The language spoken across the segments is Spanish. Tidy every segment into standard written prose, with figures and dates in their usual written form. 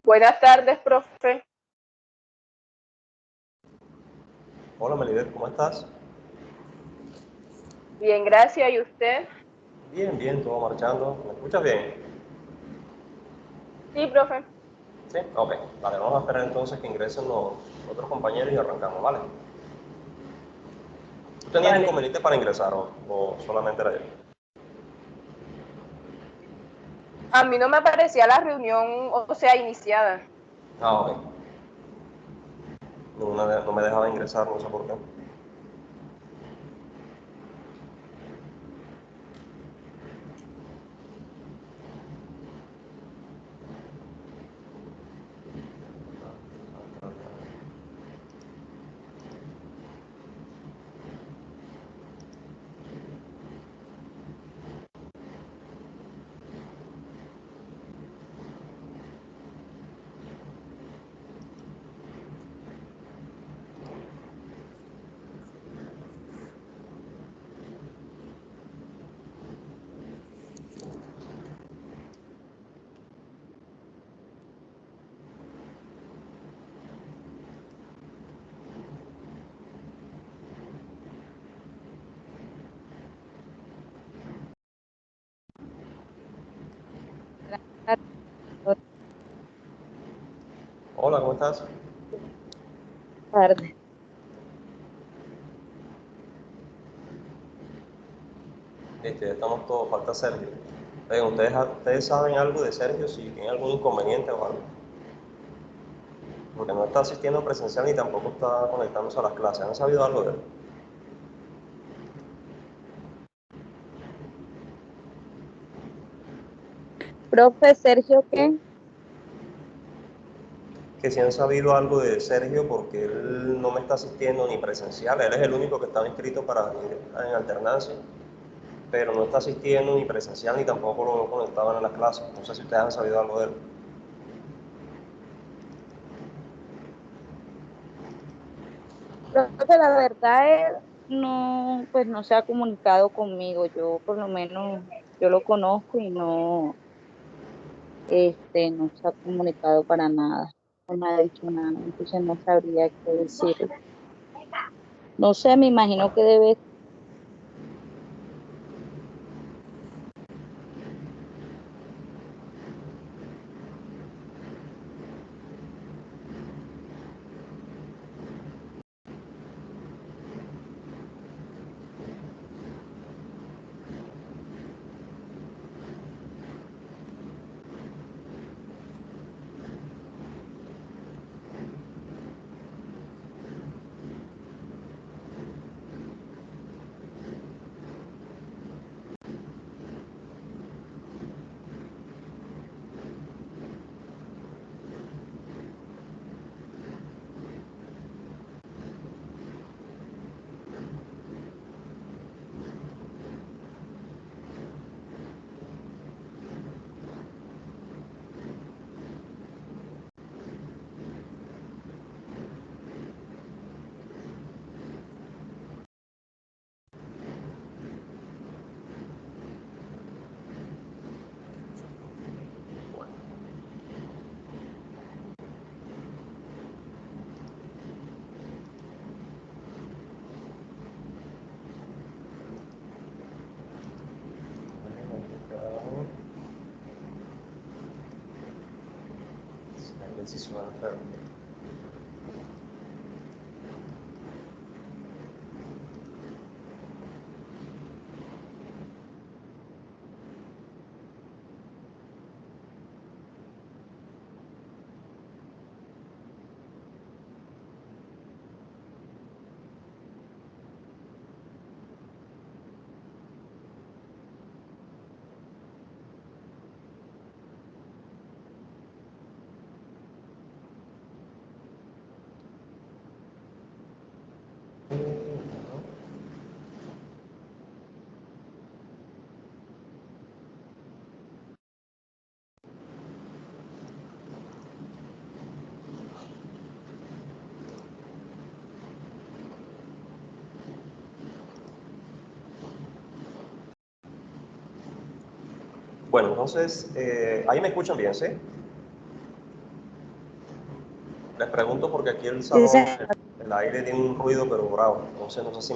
Buenas tardes, profe. Hola, Melibet, ¿cómo estás? Bien, gracias. ¿Y usted? Bien, bien, todo marchando. ¿Me escuchas bien? Sí, profe. Sí, ok. Vale, vamos a esperar entonces que ingresen los otros compañeros y arrancamos, ¿vale? ¿Tú tenías Vale. inconveniente para ingresar o solamente era yo? A mí no me aparecía la reunión, o sea, iniciada. Ah, ok. No me dejaba ingresar, no sé por qué. Hola, ¿cómo estás? Tarde. Estamos todos, falta Sergio. Oigan, ¿ustedes saben algo de Sergio? Si tiene algún inconveniente o algo. Porque no está asistiendo presencial ni tampoco está conectándose a las clases. ¿Han sabido algo de él? Profe Sergio, ¿qué? Que si han sabido algo de Sergio, porque él no me está asistiendo ni presencial, él es el único que estaba inscrito para venir en alternancia, pero no está asistiendo ni presencial ni tampoco lo conectaban en las clases. No sé si ustedes han sabido algo de él. Profe, la verdad él no, pues no se ha comunicado conmigo. Yo por lo menos, yo lo conozco y no, no se ha comunicado para nada. No me ha dicho nada, entonces no sabría qué decirle. No sé, me imagino que debe. Si suena feo. Bueno, entonces, ahí me escuchan bien, ¿sí? Les pregunto porque aquí el salón, el aire tiene un ruido pero bravo, entonces no sé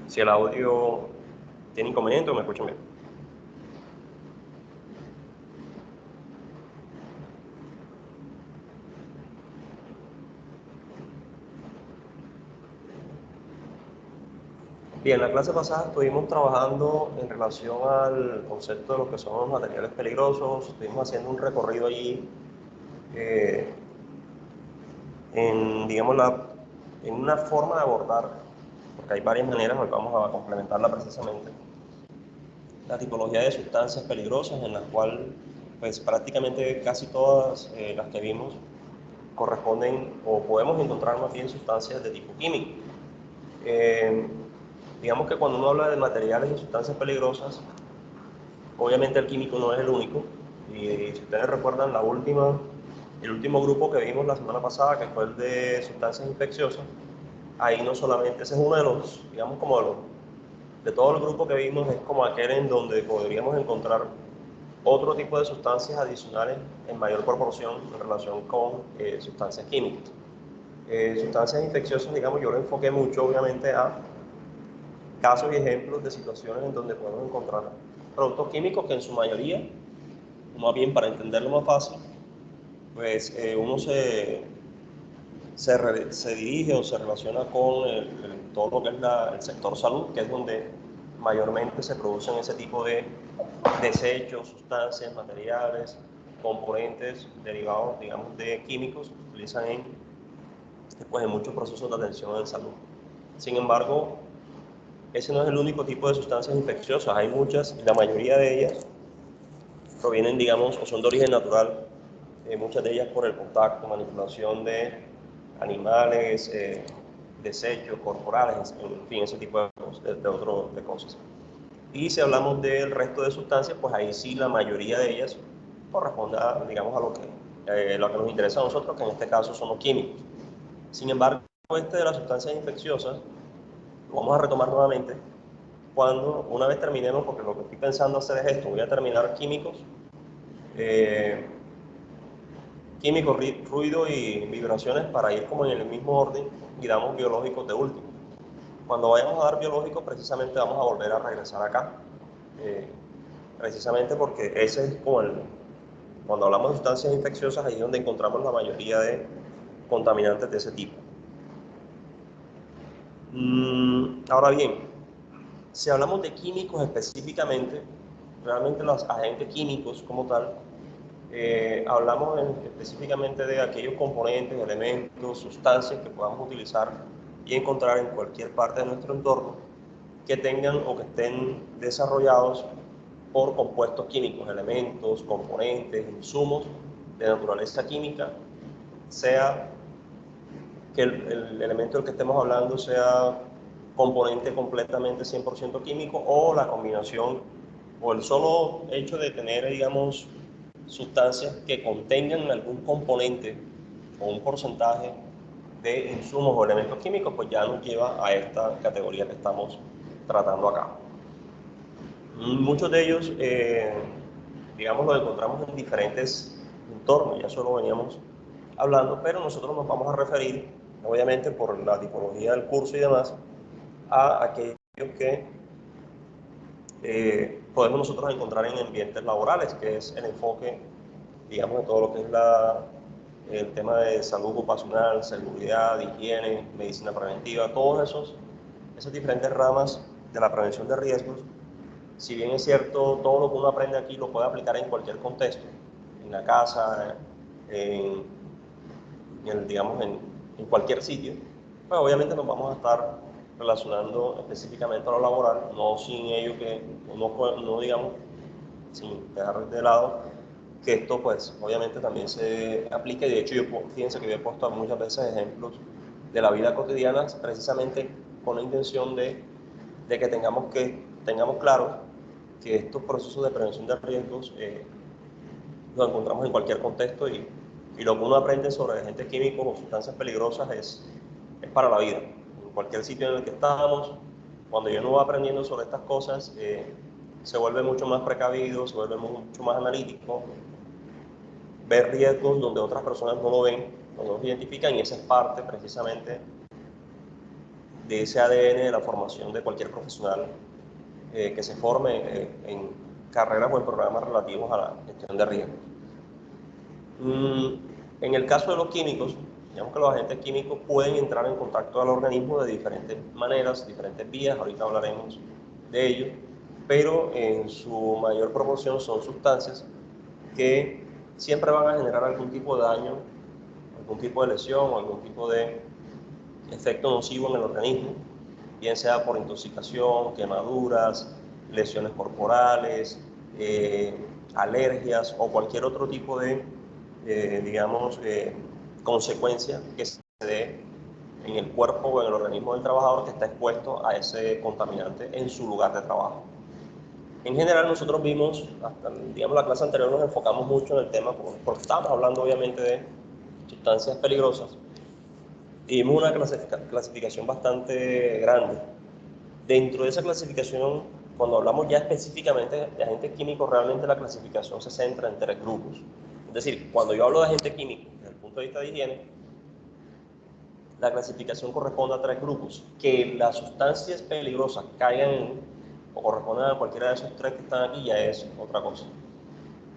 si el audio tiene inconveniente o me escuchan bien. Bien, la clase pasada estuvimos trabajando en relación al concepto de lo que son los materiales peligrosos, estuvimos haciendo un recorrido allí digamos, en una forma de abordar, porque hay varias maneras, hoy vamos a complementarla precisamente, la tipología de sustancias peligrosas en las cuales pues prácticamente casi todas las que vimos corresponden o podemos encontrar más bien sustancias de tipo químico. Digamos que cuando uno habla de materiales y sustancias peligrosas, obviamente el químico no es el único, y si ustedes recuerdan el último grupo que vimos la semana pasada, que fue el de sustancias infecciosas, ahí no solamente, ese es uno de los, digamos como de todo el grupo que vimos, es como aquel en donde podríamos encontrar otro tipo de sustancias adicionales en mayor proporción en relación con sustancias químicas. Sustancias infecciosas, digamos, yo lo enfoqué mucho obviamente a casos y ejemplos de situaciones en donde podemos encontrar productos químicos que en su mayoría, más bien para entenderlo más fácil, pues uno se dirige o se relaciona con todo lo que es el sector salud, que es donde mayormente se producen ese tipo de desechos, sustancias, materiales, componentes derivados, digamos, de químicos que se utilizan pues, en muchos procesos de atención en salud. Sin embargo, ese no es el único tipo de sustancias infecciosas, hay muchas, y la mayoría de ellas provienen, digamos, o son de origen natural, muchas de ellas por el contacto, manipulación de animales, desechos corporales, en fin, ese tipo de cosas. Y si hablamos del resto de sustancias, pues ahí sí la mayoría de ellas corresponde a, digamos, a lo que nos interesa a nosotros, que en este caso son los químicos. Sin embargo, este de las sustancias infecciosas, lo vamos a retomar nuevamente cuando una vez terminemos, porque lo que estoy pensando hacer es esto, voy a terminar químicos, ruido y vibraciones para ir como en el mismo orden y damos biológicos de último. Cuando vayamos a dar biológicos, precisamente vamos a volver a regresar acá, precisamente porque ese es como cuando hablamos de sustancias infecciosas, ahí es donde encontramos la mayoría de contaminantes de ese tipo. Ahora bien, si hablamos de químicos específicamente, realmente los agentes químicos como tal, hablamos específicamente de aquellos componentes, elementos, sustancias que podamos utilizar y encontrar en cualquier parte de nuestro entorno que tengan o que estén desarrollados por compuestos químicos, elementos, componentes, insumos de naturaleza química, sea que el elemento del que estemos hablando sea componente completamente 100% químico o la combinación o el solo hecho de tener, digamos, sustancias que contengan algún componente o un porcentaje de insumos o elementos químicos, pues ya nos lleva a esta categoría que estamos tratando acá. Muchos de ellos, digamos, los encontramos en diferentes entornos, ya solo veníamos hablando, pero nosotros nos vamos a referir, obviamente por la tipología del curso y demás, a aquellos que podemos nosotros encontrar en ambientes laborales, que es el enfoque, digamos, de todo lo que es el tema de salud ocupacional, seguridad, higiene, medicina preventiva, todas esas diferentes ramas de la prevención de riesgos. Si bien es cierto, todo lo que uno aprende aquí lo puede aplicar en cualquier contexto, en la casa, digamos, en cualquier sitio, pues obviamente nos vamos a estar relacionando específicamente a lo laboral, no sin ello que no digamos, sin dejar de lado que esto pues obviamente también se aplica, y de hecho fíjense que yo he puesto muchas veces ejemplos de la vida cotidiana precisamente con la intención de que tengamos claro que estos procesos de prevención de riesgos los encontramos en cualquier contexto y lo que uno aprende sobre agentes químicos o sustancias peligrosas es para la vida. En cualquier sitio en el que estamos, cuando yo no va aprendiendo sobre estas cosas, se vuelve mucho más precavido, se vuelve mucho más analítico, ve riesgos donde otras personas no lo ven, no los identifican, y esa es parte precisamente de ese ADN de la formación de cualquier profesional que se forme en carreras o en programas relativos a la gestión de riesgos. En el caso de los químicos, digamos que los agentes químicos pueden entrar en contacto al organismo de diferentes maneras, diferentes vías, ahorita hablaremos de ello, pero en su mayor proporción son sustancias que siempre van a generar algún tipo de daño, algún tipo de lesión o algún tipo de efecto nocivo en el organismo, bien sea por intoxicación, quemaduras, lesiones corporales, alergias o cualquier otro tipo de, digamos, consecuencia que se dé en el cuerpo o en el organismo del trabajador que está expuesto a ese contaminante en su lugar de trabajo. En general nosotros vimos, hasta digamos la clase anterior nos enfocamos mucho en el tema, porque estábamos hablando obviamente de sustancias peligrosas, y vimos una clasificación bastante grande. Dentro de esa clasificación, cuando hablamos ya específicamente de agentes químicos, realmente la clasificación se centra en 3 grupos. Es decir, cuando yo hablo de agente químico desde el punto de vista de higiene, la clasificación corresponde a 3 grupos. Que las sustancias peligrosas caigan en, o correspondan a cualquiera de esos 3 que están aquí, ya es otra cosa.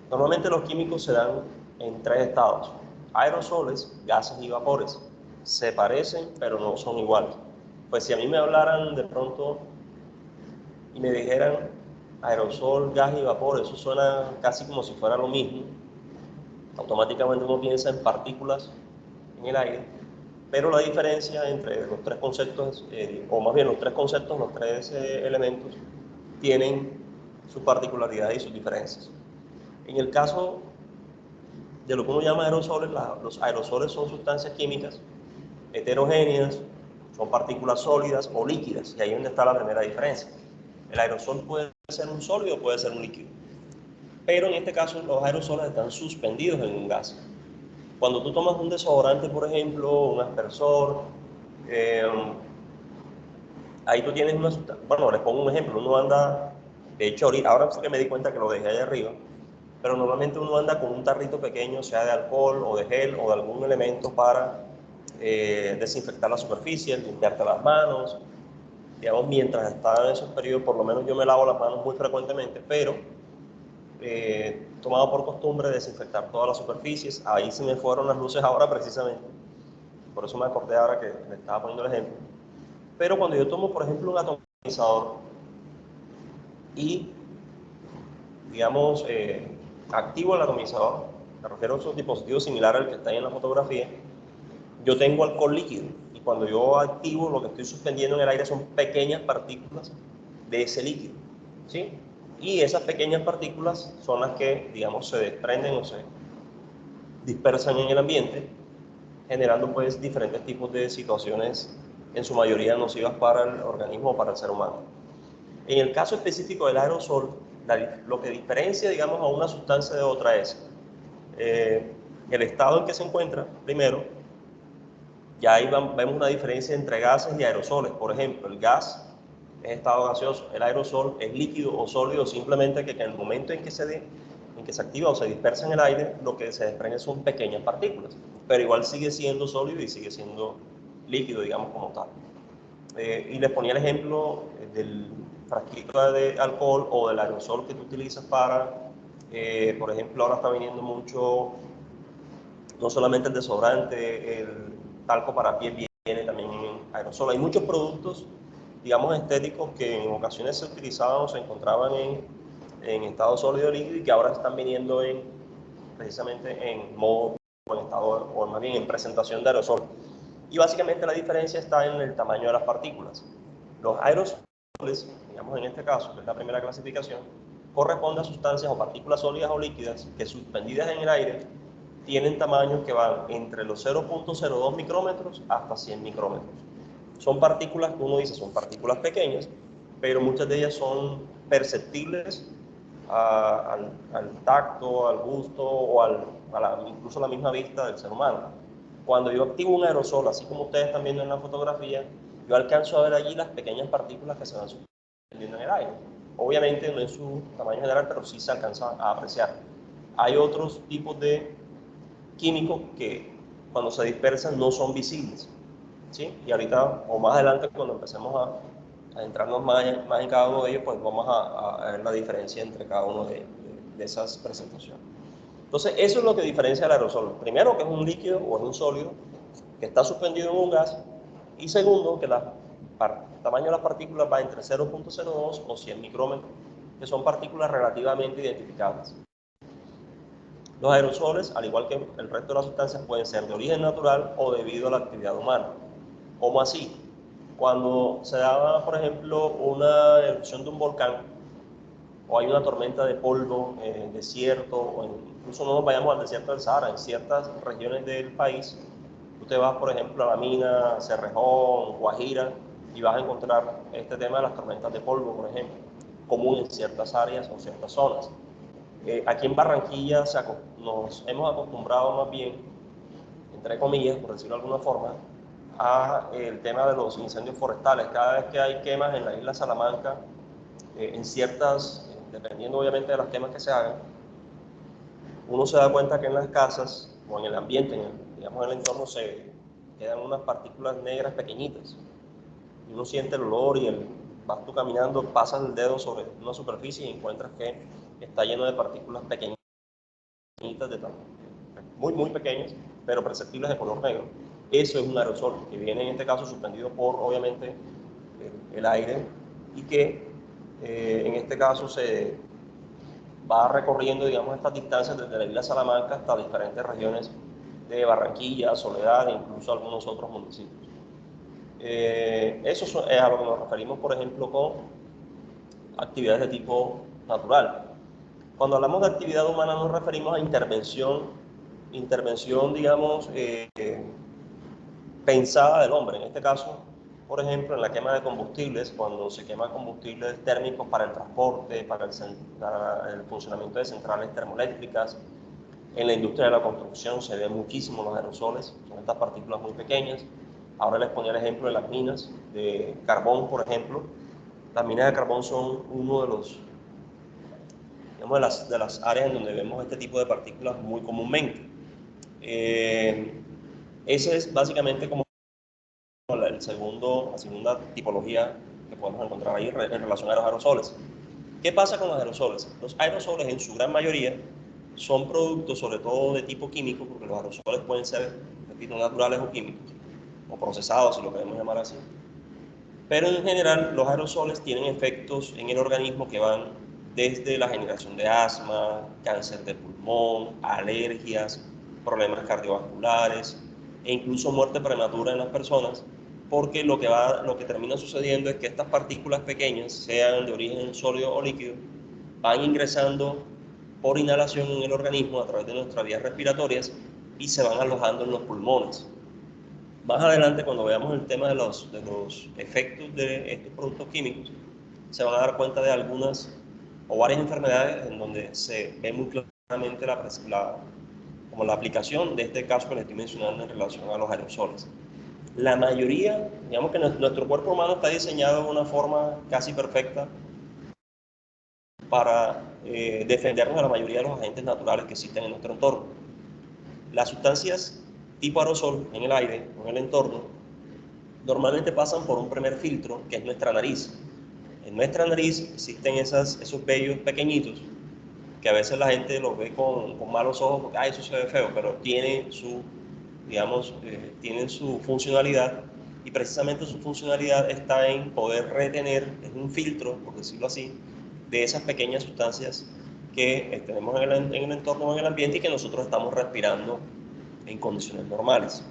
Normalmente los químicos se dan en 3 estados: aerosoles, gases y vapores. Se parecen, pero no son iguales. Pues si a mí me hablaran de pronto y me dijeran aerosol, gas y vapor, eso suena casi como si fuera lo mismo. Automáticamente uno piensa en partículas en el aire, pero la diferencia entre los 3 conceptos, o más bien los 3 conceptos, los 3 elementos, tienen sus particularidades y sus diferencias. En el caso de lo que uno llama aerosoles, los aerosoles son sustancias químicas heterogéneas, son partículas sólidas o líquidas, y ahí es donde está la primera diferencia. El aerosol puede ser un sólido o puede ser un líquido, pero en este caso los aerosoles están suspendidos en un gas. Cuando tú tomas un desodorante, por ejemplo, un aspersor, ahí tú tienes una sustancia. Bueno, les pongo un ejemplo. Uno anda, de hecho ahora sí que me di cuenta que lo dejé allá arriba, pero normalmente uno anda con un tarrito pequeño, sea de alcohol o de gel o de algún elemento para desinfectar la superficie, limpiarte las manos. Digamos, mientras está en esos periodos, por lo menos yo me lavo las manos muy frecuentemente, pero tomado por costumbre desinfectar todas las superficies. Ahí se me fueron las luces ahora precisamente, por eso me acordé ahora que le estaba poniendo el ejemplo. Pero cuando yo tomo, por ejemplo, un atomizador y, digamos, activo el atomizador, me refiero a un dispositivo similar al que está ahí en la fotografía, yo tengo alcohol líquido, y cuando yo activo, lo que estoy suspendiendo en el aire son pequeñas partículas de ese líquido, ¿sí? Y esas pequeñas partículas son las que, digamos, se desprenden o se dispersan en el ambiente, generando pues diferentes tipos de situaciones, en su mayoría nocivas para el organismo o para el ser humano. En el caso específico del aerosol, lo que diferencia, digamos, a una sustancia de otra es el estado en que se encuentra, primero. Ya ahí vemos una diferencia entre gases y aerosoles. Por ejemplo, el gas es estado gaseoso, el aerosol es líquido o sólido, simplemente que en el momento en que se activa o se dispersa en el aire, lo que se desprende son pequeñas partículas, pero igual sigue siendo sólido y sigue siendo líquido, digamos, como tal. Y les ponía el ejemplo del frasquito de alcohol o del aerosol que tú utilizas para, por ejemplo, ahora está viniendo mucho, no solamente el desodorante, el talco para piel viene también en aerosol. Hay muchos productos, digamos, estéticos que en ocasiones se utilizaban o se encontraban en estado sólido líquido y que ahora están viniendo precisamente en modo o en estado, o más bien en presentación de aerosol. Y básicamente la diferencia está en el tamaño de las partículas. Los aerosoles, digamos en este caso, que es la primera clasificación, corresponde a sustancias o partículas sólidas o líquidas que suspendidas en el aire tienen tamaños que van entre los 0.02 micrómetros hasta 100 micrómetros. Son partículas que uno dice son partículas pequeñas, pero muchas de ellas son perceptibles al tacto, al gusto o incluso a la misma vista del ser humano. Cuando yo activo un aerosol, así como ustedes están viendo en la fotografía, yo alcanzo a ver allí las pequeñas partículas que se van suspendiendo en el aire. obviamente no en su tamaño general, pero sí se alcanza a apreciar. Hay otros tipos de químicos que cuando se dispersan no son visibles, ¿sí? Y ahorita o más adelante cuando empecemos a adentrarnos más en cada uno de ellos, pues vamos a ver la diferencia entre cada uno de esas presentaciones. Entonces, eso es lo que diferencia el aerosol. Primero, que es un líquido o es un sólido que está suspendido en un gas. Y segundo, que el tamaño de las partículas va entre 0.02 o 100 micrómetros, que son partículas relativamente identificables. Los aerosoles, al igual que el resto de las sustancias, pueden ser de origen natural o debido a la actividad humana. ¿Cómo así? Cuando se da, por ejemplo, una erupción de un volcán, o hay una tormenta de polvo en el desierto, o incluso no nos vayamos al desierto del Sahara, en ciertas regiones del país, usted va, por ejemplo, a la mina, Cerrejón, Guajira, y vas a encontrar este tema de las tormentas de polvo, por ejemplo, común en ciertas áreas o ciertas zonas. Aquí en Barranquilla nos hemos acostumbrado más bien, entre comillas, por decirlo de alguna forma, a el tema de los incendios forestales. Cada vez que hay quemas en la isla Salamanca, en ciertas, dependiendo obviamente de las quemas que se hagan, uno se da cuenta que en las casas o en el ambiente, digamos en el entorno, se quedan unas partículas negras pequeñitas. Y uno siente el olor y vas tú caminando, pasas el dedo sobre una superficie y encuentras que está lleno de partículas pequeñitas, de tamaño muy pequeñas, pero perceptibles de color negro. Eso es un aerosol, que viene en este caso suspendido por, obviamente, el aire, y que en este caso se va recorriendo, digamos, estas distancias desde la isla Salamanca hasta diferentes regiones de Barranquilla, Soledad e incluso algunos otros municipios. Eso es a lo que nos referimos, por ejemplo, con actividades de tipo natural. Cuando hablamos de actividad humana nos referimos a intervención, digamos, pensada del hombre. En este caso, por ejemplo, en la quema de combustibles, cuando se quema combustibles térmicos para el transporte, para el funcionamiento de centrales termoeléctricas. En la industria de la construcción se ven muchísimo los aerosoles, son estas partículas muy pequeñas. Ahora les ponía el ejemplo de las minas de carbón, por ejemplo. Las minas de carbón son uno de los, digamos, de las áreas en donde vemos este tipo de partículas muy comúnmente. Ese es básicamente como la segunda tipología que podemos encontrar ahí en relación a los aerosoles. ¿Qué pasa con los aerosoles? Los aerosoles en su gran mayoría son productos sobre todo de tipo químico, porque los aerosoles pueden ser, repito, naturales o químicos, o procesados si lo queremos llamar así. Pero en general los aerosoles tienen efectos en el organismo que van desde la generación de asma, cáncer de pulmón, alergias, problemas cardiovasculares e incluso muerte prematura en las personas, porque lo que termina sucediendo es que estas partículas pequeñas, sean de origen sólido o líquido, van ingresando por inhalación en el organismo a través de nuestras vías respiratorias y se van alojando en los pulmones. Más adelante, cuando veamos el tema de los efectos de estos productos químicos, se van a dar cuenta de algunas o varias enfermedades en donde se ve muy claramente como la aplicación de este caso que les estoy mencionando en relación a los aerosoles. La mayoría, digamos que nuestro cuerpo humano está diseñado de una forma casi perfecta para defendernos de la mayoría de los agentes naturales que existen en nuestro entorno. Las sustancias tipo aerosol en el aire o en el entorno normalmente pasan por un primer filtro, que es nuestra nariz. En nuestra nariz existen esos vellos pequeñitos, que a veces la gente los ve con malos ojos, porque eso se ve feo, pero tienen su funcionalidad, y precisamente su funcionalidad está en poder retener, es un filtro, por decirlo así, de esas pequeñas sustancias que tenemos en el entorno, en el ambiente, y que nosotros estamos respirando en condiciones normales.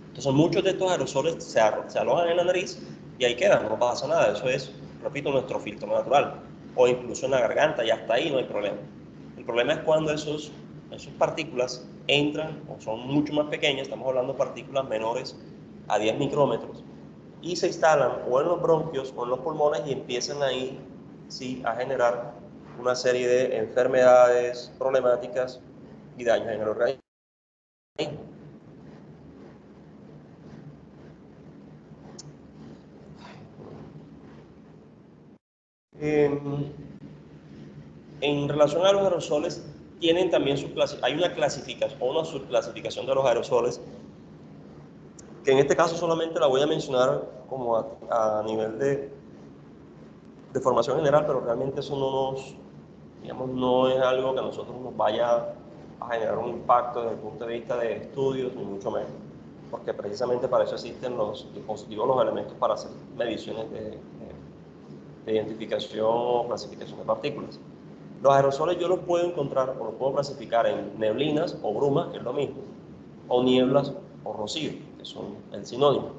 Entonces muchos de estos aerosoles se alojan en la nariz y ahí quedan, no pasa nada. Eso es, repito, nuestro filtro natural. O incluso en la garganta, y hasta ahí no hay problema. El problema es cuando esas partículas entran o son mucho más pequeñas, estamos hablando de partículas menores a 10 micrómetros, y se instalan o en los bronquios o en los pulmones y empiezan ahí sí a generar una serie de enfermedades, problemáticas y daños en el organismo. En relación a los aerosoles, tienen también hay una clasificación o una subclasificación de los aerosoles, que en este caso solamente la voy a mencionar como a nivel de formación general, pero realmente eso digamos, no es algo que a nosotros nos vaya a generar un impacto desde el punto de vista de estudios, ni mucho menos, porque precisamente para eso existen los dispositivos, los elementos para hacer mediciones de identificación o clasificación de partículas. Los aerosoles yo los puedo encontrar o los puedo clasificar en neblinas o brumas, que es lo mismo, o nieblas o rocío, que son el sinónimo.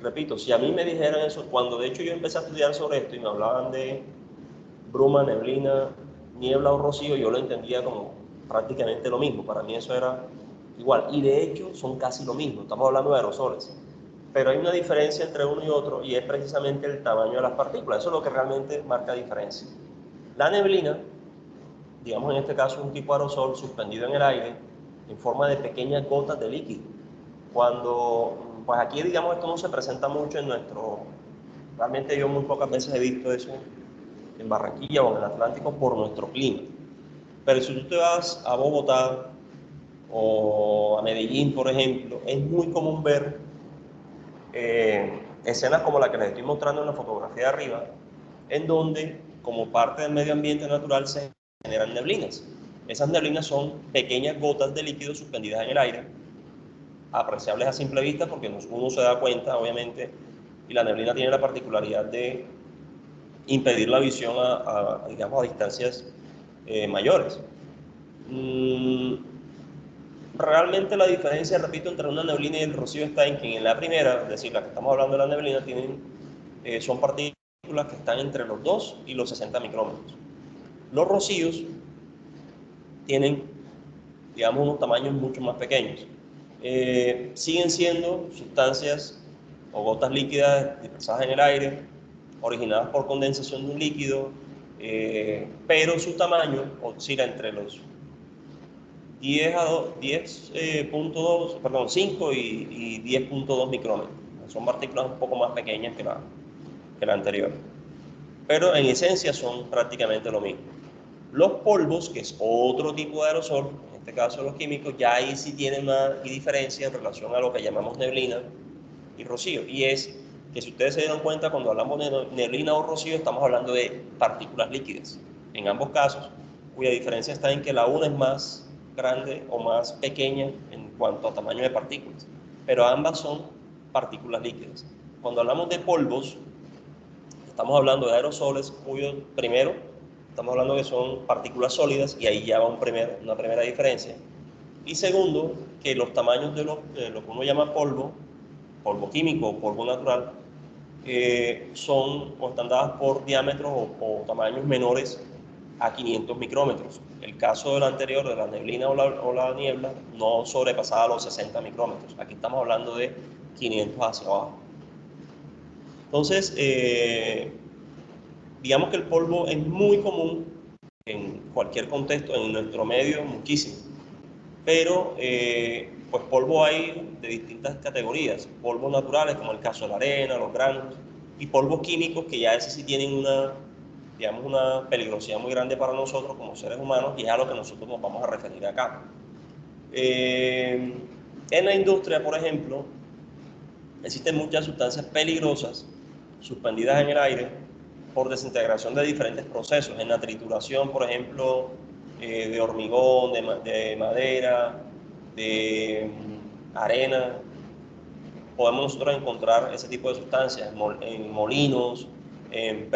Repito, si a mí me dijeran eso, cuando de hecho yo empecé a estudiar sobre esto y me hablaban de bruma, neblina, niebla o rocío, yo lo entendía como prácticamente lo mismo. Para mí eso era igual. Y de hecho son casi lo mismo. Estamos hablando de aerosoles. Pero hay una diferencia entre uno y otro y es precisamente el tamaño de las partículas. Eso es lo que realmente marca diferencia. La neblina, digamos en este caso un tipo de aerosol suspendido en el aire en forma de pequeñas gotas de líquido. Pues aquí digamos esto no se presenta mucho en realmente yo muy pocas veces he visto eso en Barranquilla o en el Atlántico por nuestro clima. Pero si tú te vas a Bogotá o a Medellín, por ejemplo, es muy común ver escenas como la que les estoy mostrando en la fotografía de arriba, en donde, como parte del medio ambiente natural, se generan neblinas. Esas neblinas son pequeñas gotas de líquido suspendidas en el aire, apreciables a simple vista porque uno se da cuenta, obviamente, y la neblina tiene la particularidad de impedir la visión digamos, a distancias mayores. Realmente la diferencia, repito, entre una neblina y el rocío está en que en la primera, es decir, la que estamos hablando de la neblina, son partículas que están entre los 2 y los 60 micrómetros. Los rocíos tienen, digamos, unos tamaños mucho más pequeños. Siguen siendo sustancias o gotas líquidas dispersadas en el aire, originadas por condensación de un líquido, pero su tamaño oscila entre los 5 y 10.2 micrómetros. Son partículas un poco más pequeñas que la anterior. Pero en esencia son prácticamente lo mismo. Los polvos, que es otro tipo de aerosol, en este caso los químicos, ya ahí sí tienen una diferencia en relación a lo que llamamos neblina y rocío. Y es que si ustedes se dieron cuenta, cuando hablamos de neblina o rocío, estamos hablando de partículas líquidas. En ambos casos, cuya diferencia está en que la una es más grande o más pequeña en cuanto a tamaño de partículas, pero ambas son partículas líquidas. Cuando hablamos de polvos, estamos hablando de aerosoles cuyos, primero, estamos hablando que son partículas sólidas y ahí ya va una primera diferencia. Y segundo, que los tamaños de lo que uno llama polvo químico o polvo natural, son o están dadas por diámetros o tamaños menores a 500 micrómetros. El caso del anterior, de la neblina o la niebla, no sobrepasaba los 60 micrómetros. Aquí estamos hablando de 500 hacia abajo. Entonces, digamos que el polvo es muy común en cualquier contexto, en nuestro medio muchísimo. Pero, pues polvo hay de distintas categorías. Polvos naturales, como el caso de la arena, los granos, y polvos químicos que ya ese sí tienen digamos, una peligrosidad muy grande para nosotros como seres humanos, y es a lo que nosotros nos vamos a referir acá. En la industria, por ejemplo, existen muchas sustancias peligrosas suspendidas en el aire por desintegración de diferentes procesos. En la trituración, por ejemplo, de hormigón, de madera, de arena, podemos nosotros encontrar ese tipo de sustancias en molinos, en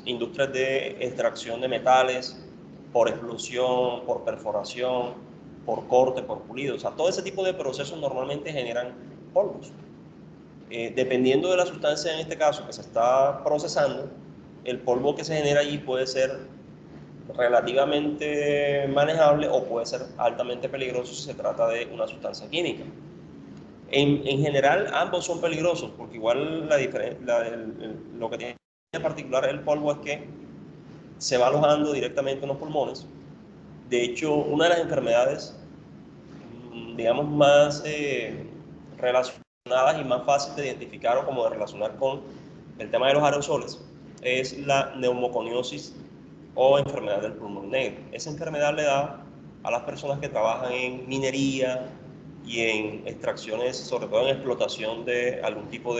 industrias de extracción de metales, por explosión, por perforación, por corte, por pulido. O sea, todo ese tipo de procesos normalmente generan polvos. Dependiendo de la sustancia, en este caso, que se está procesando, el polvo que se genera allí puede ser relativamente manejable o puede ser altamente peligroso si se trata de una sustancia química. En general, ambos son peligrosos, porque igual lo que tiene en particular el polvo es que se va alojando directamente en los pulmones. De hecho, una de las enfermedades, digamos, más relacionadas y más fácil de identificar o como de relacionar con el tema de los aerosoles es la neumoconiosis o enfermedad del pulmón negro. Esa enfermedad le da a las personas que trabajan en minería y en extracciones, sobre todo en explotación de algún tipo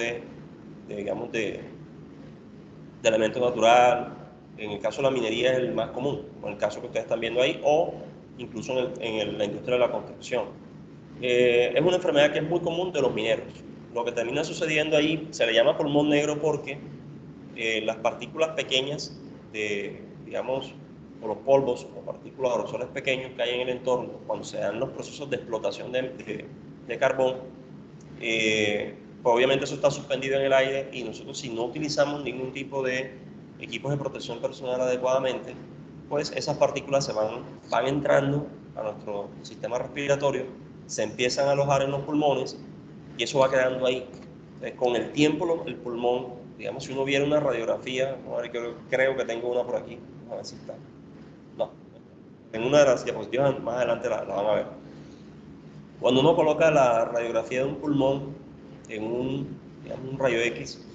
digamos, de elemento natural. En el caso de la minería es el más común, en el caso que ustedes están viendo ahí, o incluso en la industria de la construcción. Es una enfermedad que es muy común de los mineros. Lo que termina sucediendo ahí se le llama pulmón negro porque las partículas pequeñas digamos, o los polvos o partículas aerosoles pequeños que hay en el entorno, cuando se dan los procesos de explotación de carbón, pues obviamente eso está suspendido en el aire y nosotros, si no utilizamos ningún tipo de equipos de protección personal adecuadamente, pues esas partículas van entrando a nuestro sistema respiratorio, se empiezan a alojar en los pulmones y eso va quedando ahí. Entonces, con el tiempo, el pulmón, digamos, si uno viera una radiografía, creo que tengo una por aquí, a ver si está. No, en una de las diapositivas más adelante la van a ver. Cuando uno coloca la radiografía de un pulmón en digamos, un rayo X,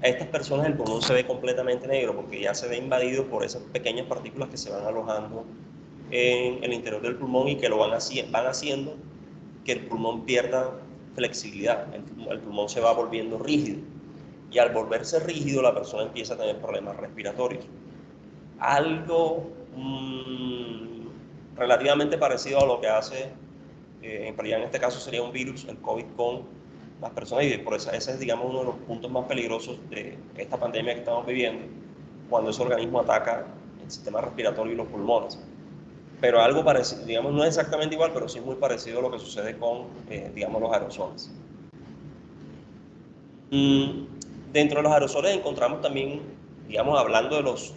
a estas personas el pulmón se ve completamente negro porque ya se ve invadido por esas pequeñas partículas que se van alojando en el interior del pulmón y que van haciendo que el pulmón pierda flexibilidad. El pulmón se va volviendo rígido y al volverse rígido la persona empieza a tener problemas respiratorios. Algo relativamente parecido a lo que hace, en realidad en este caso sería un virus, el COVID, con las personas, y por eso ese es, digamos, uno de los puntos más peligrosos de esta pandemia que estamos viviendo, cuando ese organismo ataca el sistema respiratorio y los pulmones. Pero algo parecido, digamos, no es exactamente igual, pero sí es muy parecido a lo que sucede con, digamos, los aerosoles. Dentro de los aerosoles encontramos también, digamos, hablando de los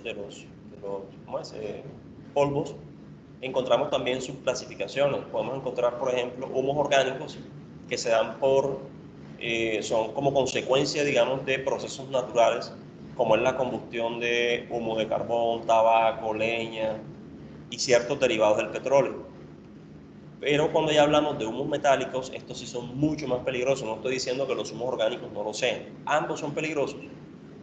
¿cómo es? Polvos, encontramos también sus clasificaciones. Podemos encontrar, por ejemplo, humos orgánicos que se dan son como consecuencia, digamos, de procesos naturales, como es la combustión de humo de carbón, tabaco, leña y ciertos derivados del petróleo. Pero cuando ya hablamos de humos metálicos, estos sí son mucho más peligrosos. No estoy diciendo que los humos orgánicos no lo sean. Ambos son peligrosos,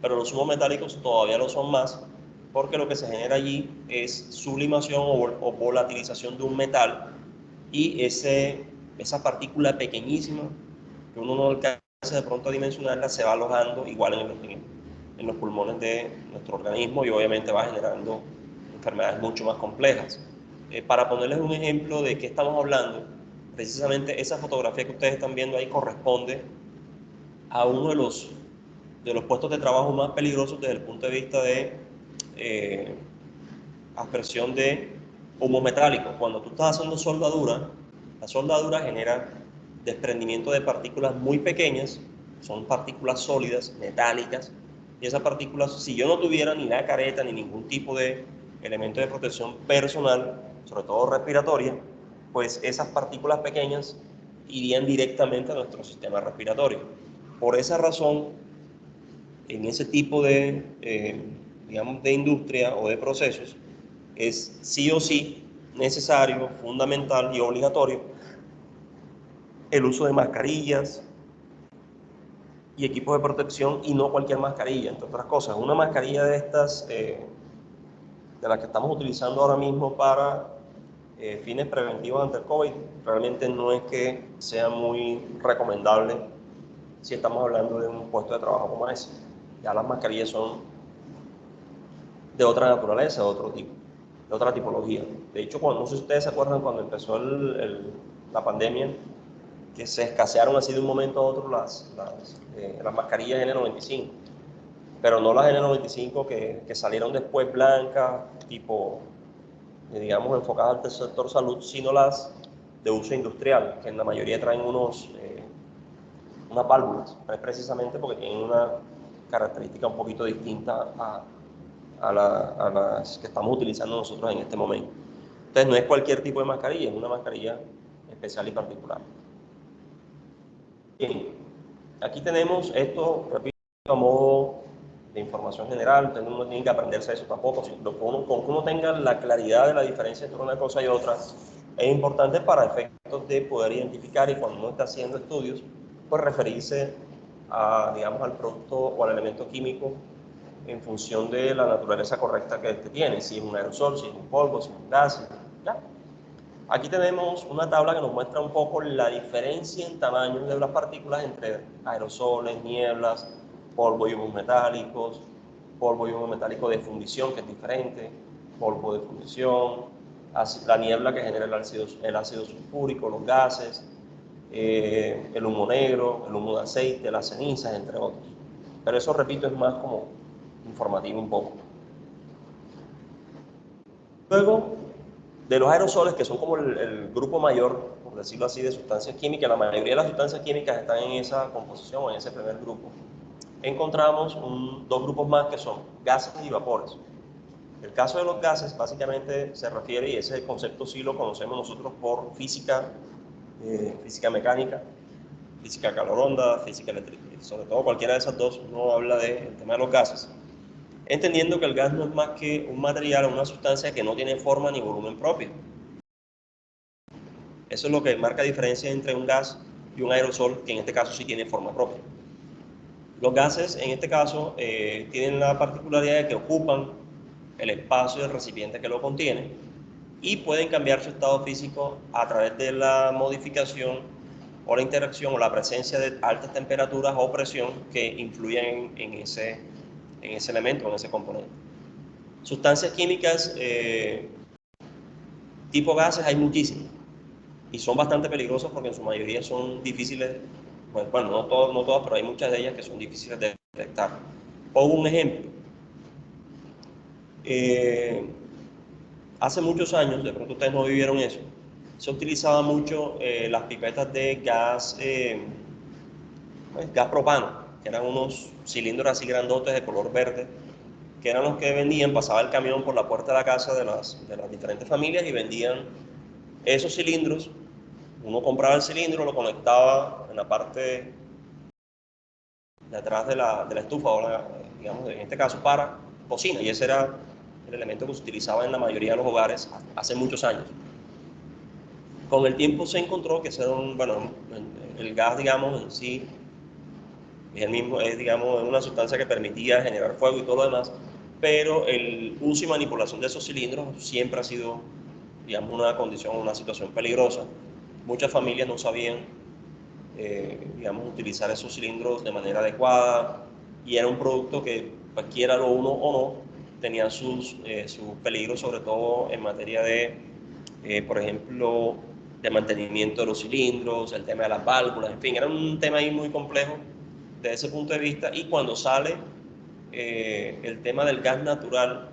pero los humos metálicos todavía lo son más, porque lo que se genera allí es sublimación o volatilización de un metal y esa partícula pequeñísima que uno no alcanza de pronto a dimensionarla se va alojando igual en los pulmones de nuestro organismo y obviamente va generando enfermedades mucho más complejas. Para ponerles un ejemplo de qué estamos hablando, precisamente esa fotografía que ustedes están viendo ahí corresponde a uno de los puestos de trabajo más peligrosos desde el punto de vista de aspersión de humo metálico. Cuando tú estás haciendo soldadura, la soldadura genera desprendimiento de partículas muy pequeñas, son partículas sólidas, metálicas, y esas partículas, si yo no tuviera ni la careta ni ningún tipo de elemento de protección personal, sobre todo respiratoria, pues esas partículas pequeñas irían directamente a nuestro sistema respiratorio. Por esa razón, en ese tipo digamos, de industria o de procesos, es sí o sí necesario, fundamental y obligatorio el uso de mascarillas y equipos de protección, y no cualquier mascarilla, entre otras cosas. Una mascarilla de estas, de las que estamos utilizando ahora mismo para fines preventivos ante el COVID, realmente no es que sea muy recomendable si estamos hablando de un puesto de trabajo como ese. Ya las mascarillas son de otra naturaleza, de otro tipo, de otra tipología. De hecho, no sé si ustedes se acuerdan cuando empezó la pandemia, que se escasearon así de un momento a otro las mascarillas N95, pero no las N95 que salieron después blancas, tipo, digamos, enfocadas al sector salud, sino las de uso industrial, que en la mayoría traen unas válvulas, precisamente porque tienen una característica un poquito distinta a las que estamos utilizando nosotros en este momento. Entonces no es cualquier tipo de mascarilla, es una mascarilla especial y particular. Bien, aquí tenemos esto, repito, a modo de información general. Ustedes no tienen que aprenderse eso tampoco. Con que uno tenga la claridad de la diferencia entre una cosa y otra, es importante para efectos de poder identificar, y cuando uno está haciendo estudios, pues referirse digamos, al producto o al elemento químico en función de la naturaleza correcta que este tiene, si es un aerosol, si es un polvo, si es un gas, ¿ya? Aquí tenemos una tabla que nos muestra un poco la diferencia en tamaño de las partículas entre aerosoles, nieblas, polvo y humos metálicos, polvo y humo metálico de fundición, que es diferente, polvo de fundición, la niebla que genera el ácido sulfúrico, los gases, el humo negro, el humo de aceite, las cenizas, entre otros. Pero eso, repito, es más como informativo un poco. Luego, de los aerosoles, que son como el grupo mayor, por decirlo así, de sustancias químicas, la mayoría de las sustancias químicas están en esa composición, en ese primer grupo. Encontramos dos grupos más que son gases y vapores. El caso de los gases básicamente se refiere, y ese concepto sí lo conocemos nosotros por física, física mecánica, física caloronda, física eléctrica. Sobre todo cualquiera de esas dos uno habla del tema de los gases, entendiendo que el gas no es más que un material o una sustancia que no tiene forma ni volumen propio. Eso es lo que marca diferencia entre un gas y un aerosol, que en este caso sí tiene forma propia. Los gases, en este caso, tienen la particularidad de que ocupan el espacio del recipiente que lo contiene y pueden cambiar su estado físico a través de la modificación o la interacción o la presencia de altas temperaturas o presión que influyen en ese elemento, en ese componente. Sustancias químicas tipo gases hay muchísimas y son bastante peligrosas porque en su mayoría son difíciles, bueno, no todas, pero hay muchas de ellas que son difíciles de detectar. Pongo un ejemplo. Hace muchos años, de pronto ustedes no vivieron eso, se utilizaba mucho las pipetas de gas, gas propano, que eran unos cilindros así grandotes de color verde, que eran los que vendían, pasaba el camión por la puerta de la casa de las diferentes familias y vendían esos cilindros. Uno compraba el cilindro, lo conectaba en la parte de atrás de la estufa, o digamos, en este caso para cocina, y ese era el elemento que se utilizaba en la mayoría de los hogares hace muchos años. Con el tiempo se encontró que el gas, digamos, en sí, es digamos, una sustancia que permitía generar fuego y todo lo demás, pero el uso y manipulación de esos cilindros siempre ha sido, digamos, una condición, una situación peligrosa. Muchas familias no sabían, digamos, utilizar esos cilindros de manera adecuada y era un producto que, cualquiera lo uno o no, tenía sus peligros, sobre todo en materia de, por ejemplo, de mantenimiento de los cilindros, el tema de las válvulas, en fin, era un tema ahí muy complejo desde ese punto de vista. Y cuando sale el tema del gas natural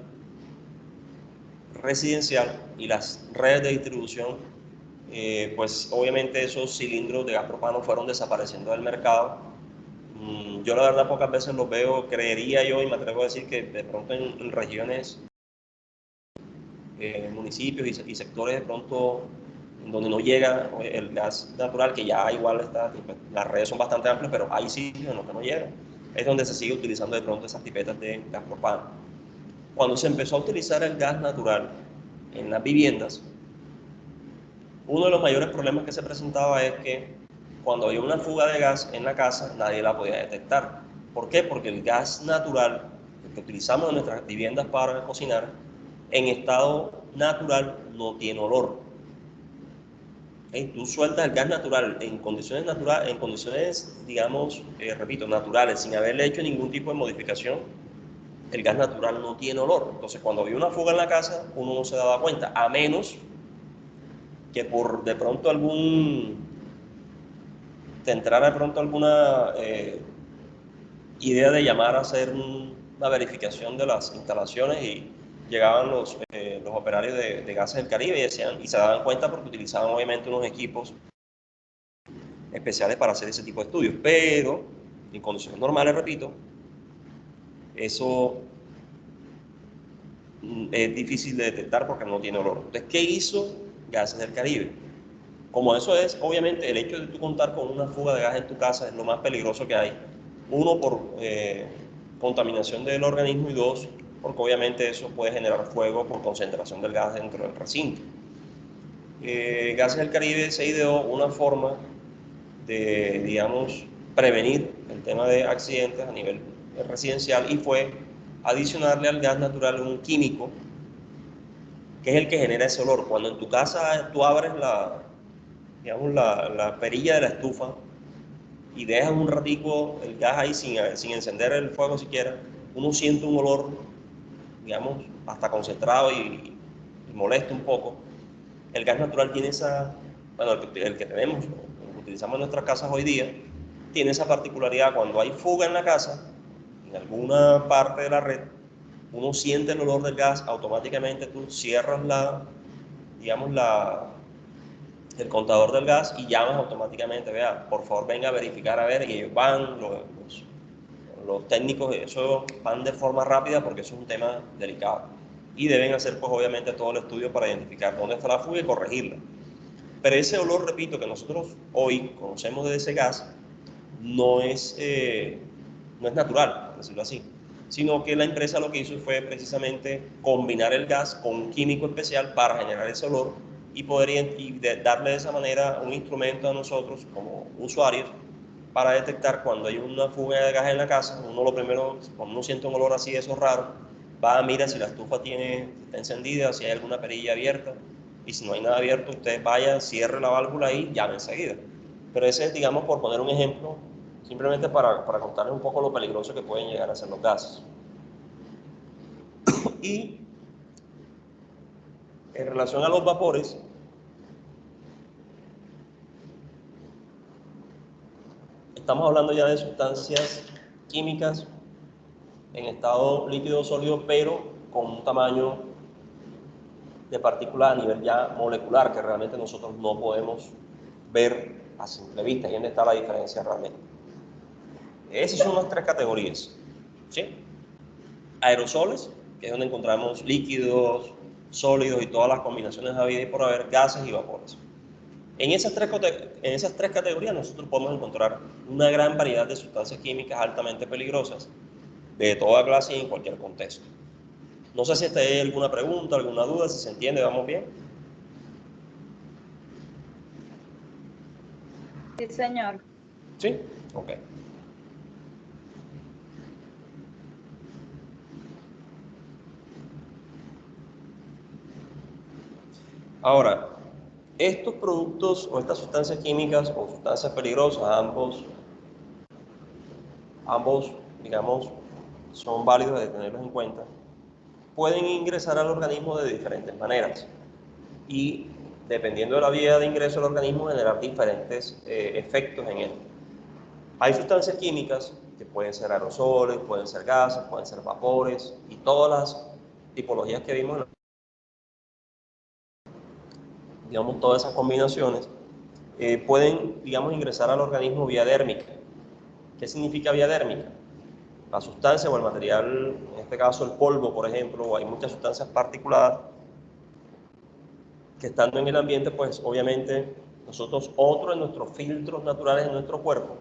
residencial y las redes de distribución, pues obviamente esos cilindros de gas propano fueron desapareciendo del mercado. Yo la verdad pocas veces los veo, creería yo, y me atrevo a decir que de pronto en regiones, municipios y sectores de pronto donde no llega el gas natural, que ya igual está, pues, las redes son bastante amplias, pero hay sitios en los que no llega, es donde se sigue utilizando de pronto esas pipetas de gas propano. Cuando se empezó a utilizar el gas natural en las viviendas, uno de los mayores problemas que se presentaba es que cuando había una fuga de gas en la casa, nadie la podía detectar. ¿Por qué? Porque el gas natural, el que utilizamos en nuestras viviendas para cocinar, en estado natural no tiene olor. Tú sueltas el gas natural en condiciones, digamos, repito, naturales, sin haberle hecho ningún tipo de modificación, el gas natural no tiene olor. Entonces, cuando había una fuga en la casa, uno no se daba cuenta, a menos que por de pronto te entrara de pronto alguna idea de llamar a hacer una verificación de las instalaciones, y llegaban los operarios de Gases del Caribe y se daban cuenta porque utilizaban obviamente unos equipos especiales para hacer ese tipo de estudios, pero en condiciones normales, repito, eso es difícil de detectar porque no tiene olor. Entonces, ¿qué hizo Gases del Caribe? Como eso es, obviamente, el hecho de tú contar con una fuga de gas en tu casa es lo más peligroso que hay. Uno, por contaminación del organismo, y dos, porque obviamente eso puede generar fuego por concentración del gas dentro del recinto. Gases del Caribe se ideó una forma de, digamos, prevenir el tema de accidentes a nivel residencial, y fue adicionarle al gas natural un químico que es el que genera ese olor. Cuando en tu casa tú abres digamos, la perilla de la estufa y dejas un ratico el gas ahí sin encender el fuego siquiera, uno siente un olor, digamos, hasta concentrado y molesto un poco. El gas natural tiene esa, bueno, el que tenemos, el que utilizamos en nuestras casas hoy día, tiene esa particularidad. Cuando hay fuga en la casa, en alguna parte de la red, uno siente el olor del gas, automáticamente tú cierras digamos, el contador del gas y llamas automáticamente, vea, por favor venga a verificar a ver, y ellos van, los técnicos, eso van de forma rápida porque eso es un tema delicado. Y deben hacer, pues obviamente, todo el estudio para identificar dónde está la fuga y corregirla. Pero ese olor, repito, que nosotros hoy conocemos de ese gas, no es natural, por decirlo así, sino que la empresa lo que hizo fue precisamente combinar el gas con un químico especial para generar ese olor y poder darle de esa manera un instrumento a nosotros como usuarios para detectar cuando hay una fuga de gas en la casa. Uno lo primero, cuando uno siente un olor así, eso raro, va a mirar si la estufa está encendida, si hay alguna perilla abierta, y si no hay nada abierto, usted vaya, cierre la válvula y llame enseguida. Pero ese es, digamos, por poner un ejemplo, simplemente para contarles un poco lo peligroso que pueden llegar a ser los gases. Y en relación a los vapores, estamos hablando ya de sustancias químicas en estado líquido o sólido, pero con un tamaño de partículas a nivel ya molecular, que realmente nosotros no podemos ver a simple vista. ¿Y dónde está la diferencia realmente? Esas son las tres categorías, ¿sí? Aerosoles, que es donde encontramos líquidos, sólidos y todas las combinaciones habidas y por haber, gases y vapores. En esas tres categorías nosotros podemos encontrar una gran variedad de sustancias químicas altamente peligrosas, de toda clase y en cualquier contexto. No sé si hay alguna pregunta, alguna duda, si se entiende, ¿vamos bien? Sí, señor. ¿Sí? Ok. Ahora, estos productos o estas sustancias químicas o sustancias peligrosas, ambos, digamos, son válidos de tenerlos en cuenta, pueden ingresar al organismo de diferentes maneras y, dependiendo de la vía de ingreso al organismo, generar diferentes efectos en él. Hay sustancias químicas que pueden ser aerosoles, pueden ser gases, pueden ser vapores, y todas las tipologías que vimos, digamos, todas esas combinaciones, pueden, digamos, ingresar al organismo vía dérmica. ¿Qué significa vía dérmica? La sustancia o el material, en este caso el polvo, por ejemplo, o hay muchas sustancias particuladas que, estando en el ambiente, pues obviamente nosotros, otro de nuestros filtros naturales en nuestro cuerpo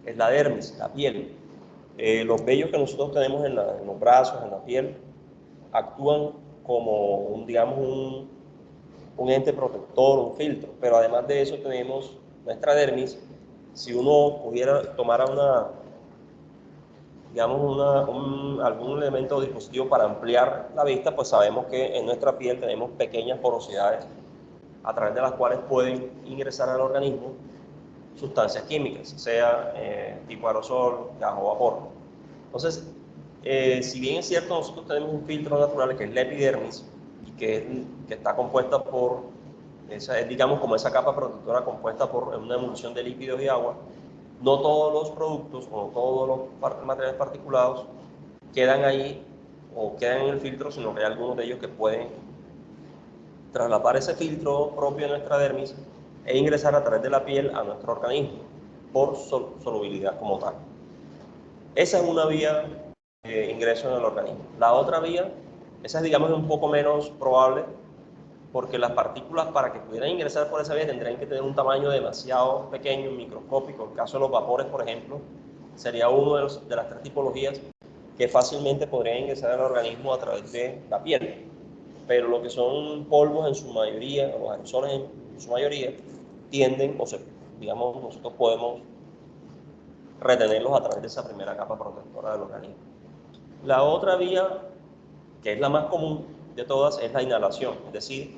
es la dermis, la piel. Los vellos que nosotros tenemos en los brazos, en la piel, actúan como digamos, un ente protector, un filtro, pero además de eso tenemos nuestra dermis. Si uno pudiera tomar digamos, algún elemento o dispositivo para ampliar la vista, pues sabemos que en nuestra piel tenemos pequeñas porosidades a través de las cuales pueden ingresar al organismo sustancias químicas, sea tipo aerosol, gas o vapor. Entonces, si bien es cierto, nosotros tenemos un filtro natural que es la epidermis, y que está compuesta por, digamos, como esa capa protectora compuesta por una emulsión de lípidos y agua, no todos los productos o todos los materiales particulados quedan ahí o quedan en el filtro, sino que hay algunos de ellos que pueden traslapar ese filtro propio de nuestra dermis e ingresar a través de la piel a nuestro organismo por solubilidad como tal. Esa es una vía de ingreso en el organismo. La otra vía, esa es, digamos, un poco menos probable, porque las partículas, para que pudieran ingresar por esa vía, tendrían que tener un tamaño demasiado pequeño, microscópico. En el caso de los vapores, por ejemplo, sería uno de las tres tipologías que fácilmente podrían ingresar al organismo a través de la piel. Pero lo que son polvos en su mayoría, o los aerosoles en su mayoría, tienden, digamos, nosotros podemos retenerlos a través de esa primera capa protectora del organismo. La otra vía, que es la más común de todas, es la inhalación, es decir,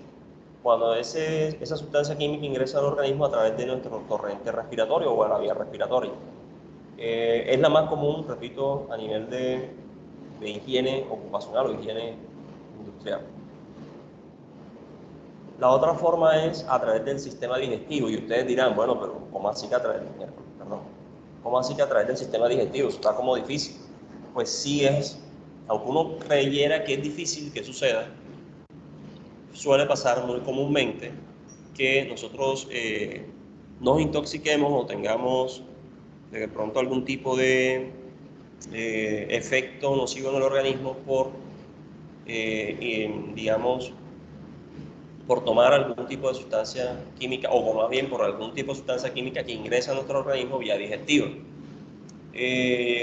cuando esa sustancia química ingresa al organismo a través de nuestro torrente respiratorio o a la vía respiratoria. Es la más común, repito, a nivel de higiene ocupacional o higiene industrial. La otra forma es a través del sistema digestivo, y ustedes dirán, bueno, pero ¿cómo así que a través del sistema digestivo? Eso está como difícil. Pues sí es, aunque uno creyera que es difícil que suceda, suele pasar muy comúnmente que nosotros nos intoxiquemos o tengamos de pronto algún tipo de efecto nocivo en el organismo por, digamos, por tomar algún tipo de sustancia química, o más bien por algún tipo de sustancia química que ingresa a nuestro organismo vía digestiva.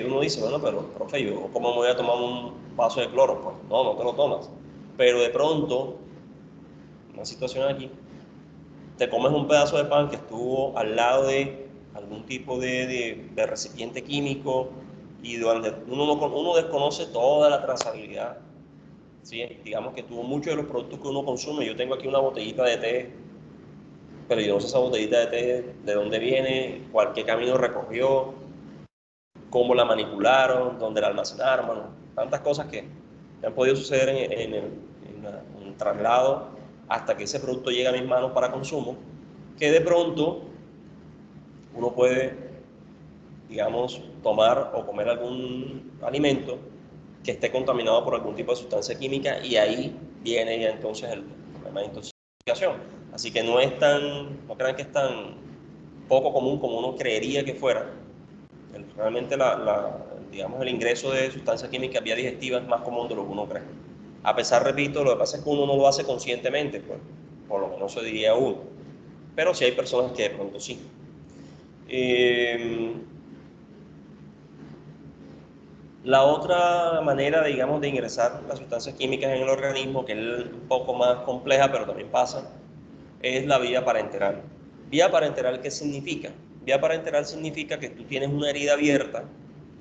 Uno dice, bueno, pero profe, ¿yo cómo me voy a tomar un vaso de cloro? Pues no te lo tomas. Pero de pronto, una situación aquí, te comes un pedazo de pan que estuvo al lado de algún tipo de recipiente químico y donde uno desconoce toda la trazabilidad. ¿Sí? Digamos que tuvo muchos de los productos que uno consume. Yo tengo aquí una botellita de té, pero yo no sé esa botellita de té de dónde viene, qué camino recorrió, cómo la manipularon, dónde la almacenaron, bueno, tantas cosas que han podido suceder en el traslado hasta que ese producto llega a mis manos para consumo, que de pronto uno puede, digamos, tomar o comer algún alimento que esté contaminado por algún tipo de sustancia química, y ahí viene ya entonces el problema de intoxicación. Así que no crean que es tan poco común como uno creería que fuera. Realmente digamos, el ingreso de sustancias químicas vía digestiva es más común de lo que uno cree. A pesar, repito, lo que pasa es que uno no lo hace conscientemente, pues, por lo menos se diría uno. Pero sí hay personas que de pronto sí. La otra manera, digamos, de ingresar las sustancias químicas en el organismo, que es un poco más compleja, pero también pasa, es la vía parenteral. ¿Vía parenteral qué significa? Vía parenteral significa que tú tienes una herida abierta,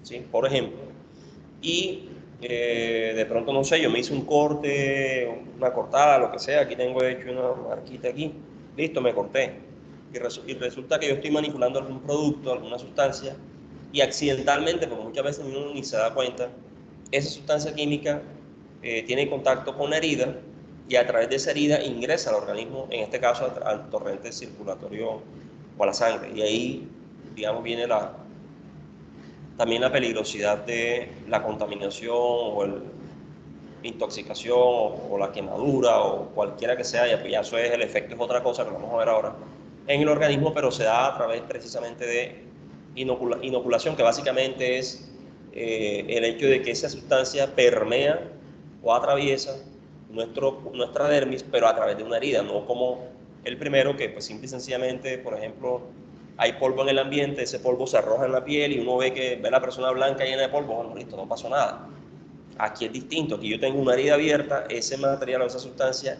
¿sí? Por ejemplo, y de pronto, no sé, yo me hice un corte, una cortada, lo que sea, aquí tengo hecho una marquita aquí, listo, me corté. Y resulta que yo estoy manipulando algún producto, alguna sustancia, y accidentalmente, porque muchas veces uno ni se da cuenta, esa sustancia química tiene contacto con la herida, y a través de esa herida ingresa al organismo, en este caso al torrente circulatorio o a la sangre. Y ahí, digamos, viene también la peligrosidad de la contaminación o la intoxicación o la quemadura o cualquiera que sea, ya, pues ya eso es, el efecto es otra cosa que vamos a ver ahora en el organismo, pero se da a través precisamente de inoculación, que básicamente es el hecho de que esa sustancia permea o atraviesa nuestra dermis, pero a través de una herida, no como el primero, que pues simple y sencillamente, por ejemplo, hay polvo en el ambiente, ese polvo se arroja en la piel y uno ve la persona blanca llena de polvo, bueno, listo, no pasó nada. Aquí es distinto, aquí yo tengo una herida abierta, ese material o esa sustancia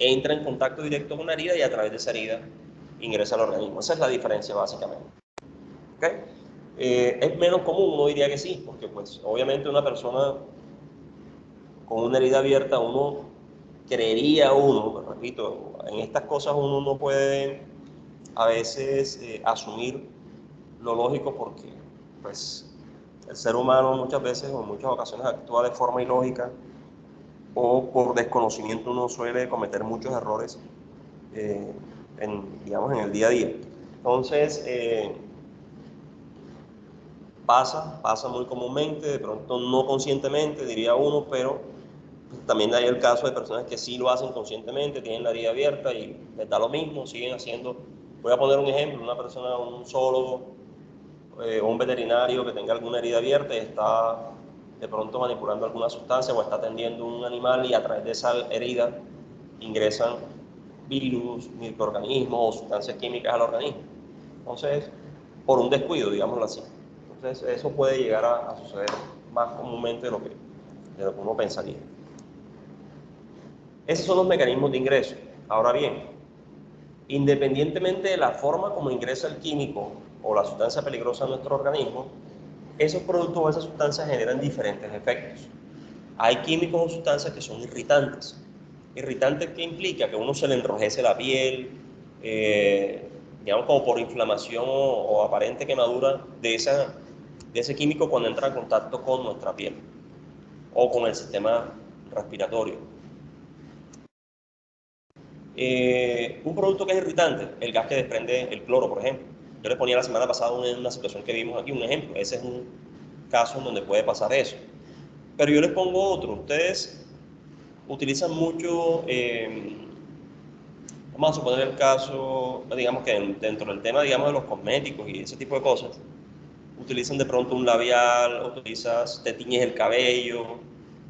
entra en contacto directo con la herida y a través de esa herida ingresa al organismo. Esa es la diferencia básicamente. ¿Okay? Es menos común, uno diría que sí, porque pues obviamente una persona con una herida abierta, uno creería, repito, en estas cosas uno no puede a veces asumir lo lógico, porque pues el ser humano muchas veces o en muchas ocasiones actúa de forma ilógica, o por desconocimiento uno suele cometer muchos errores digamos, en el día a día. Entonces, pasa muy comúnmente, de pronto no conscientemente, diría uno, pero también hay el caso de personas que sí lo hacen conscientemente, tienen la herida abierta y les da lo mismo, siguen haciendo. Voy a poner un ejemplo, una persona, un zoólogo o un veterinario que tenga alguna herida abierta y está de pronto manipulando alguna sustancia o está atendiendo un animal, y a través de esa herida ingresan virus, microorganismos o sustancias químicas al organismo. Entonces, por un descuido, digámoslo así. Entonces, eso puede llegar a suceder más comúnmente de lo que uno pensaría. Esos son los mecanismos de ingreso. Ahora bien, independientemente de la forma como ingresa el químico o la sustancia peligrosa a nuestro organismo, esos productos o esas sustancias generan diferentes efectos. Hay químicos o sustancias que son irritantes. Irritantes, ¿qué implica? Que a uno se le enrojece la piel, digamos como por inflamación o aparente quemadura de ese químico cuando entra en contacto con nuestra piel o con el sistema respiratorio. Un producto que es irritante, el gas que desprende el cloro, por ejemplo. Yo les ponía la semana pasada una situación que vimos aquí, un ejemplo. Ese es un caso en donde puede pasar eso. Pero yo les pongo otro. Ustedes utilizan mucho, vamos a suponer el caso, digamos que dentro del tema, digamos, de los cosméticos y ese tipo de cosas, utilizan de pronto un labial, te tiñes el cabello,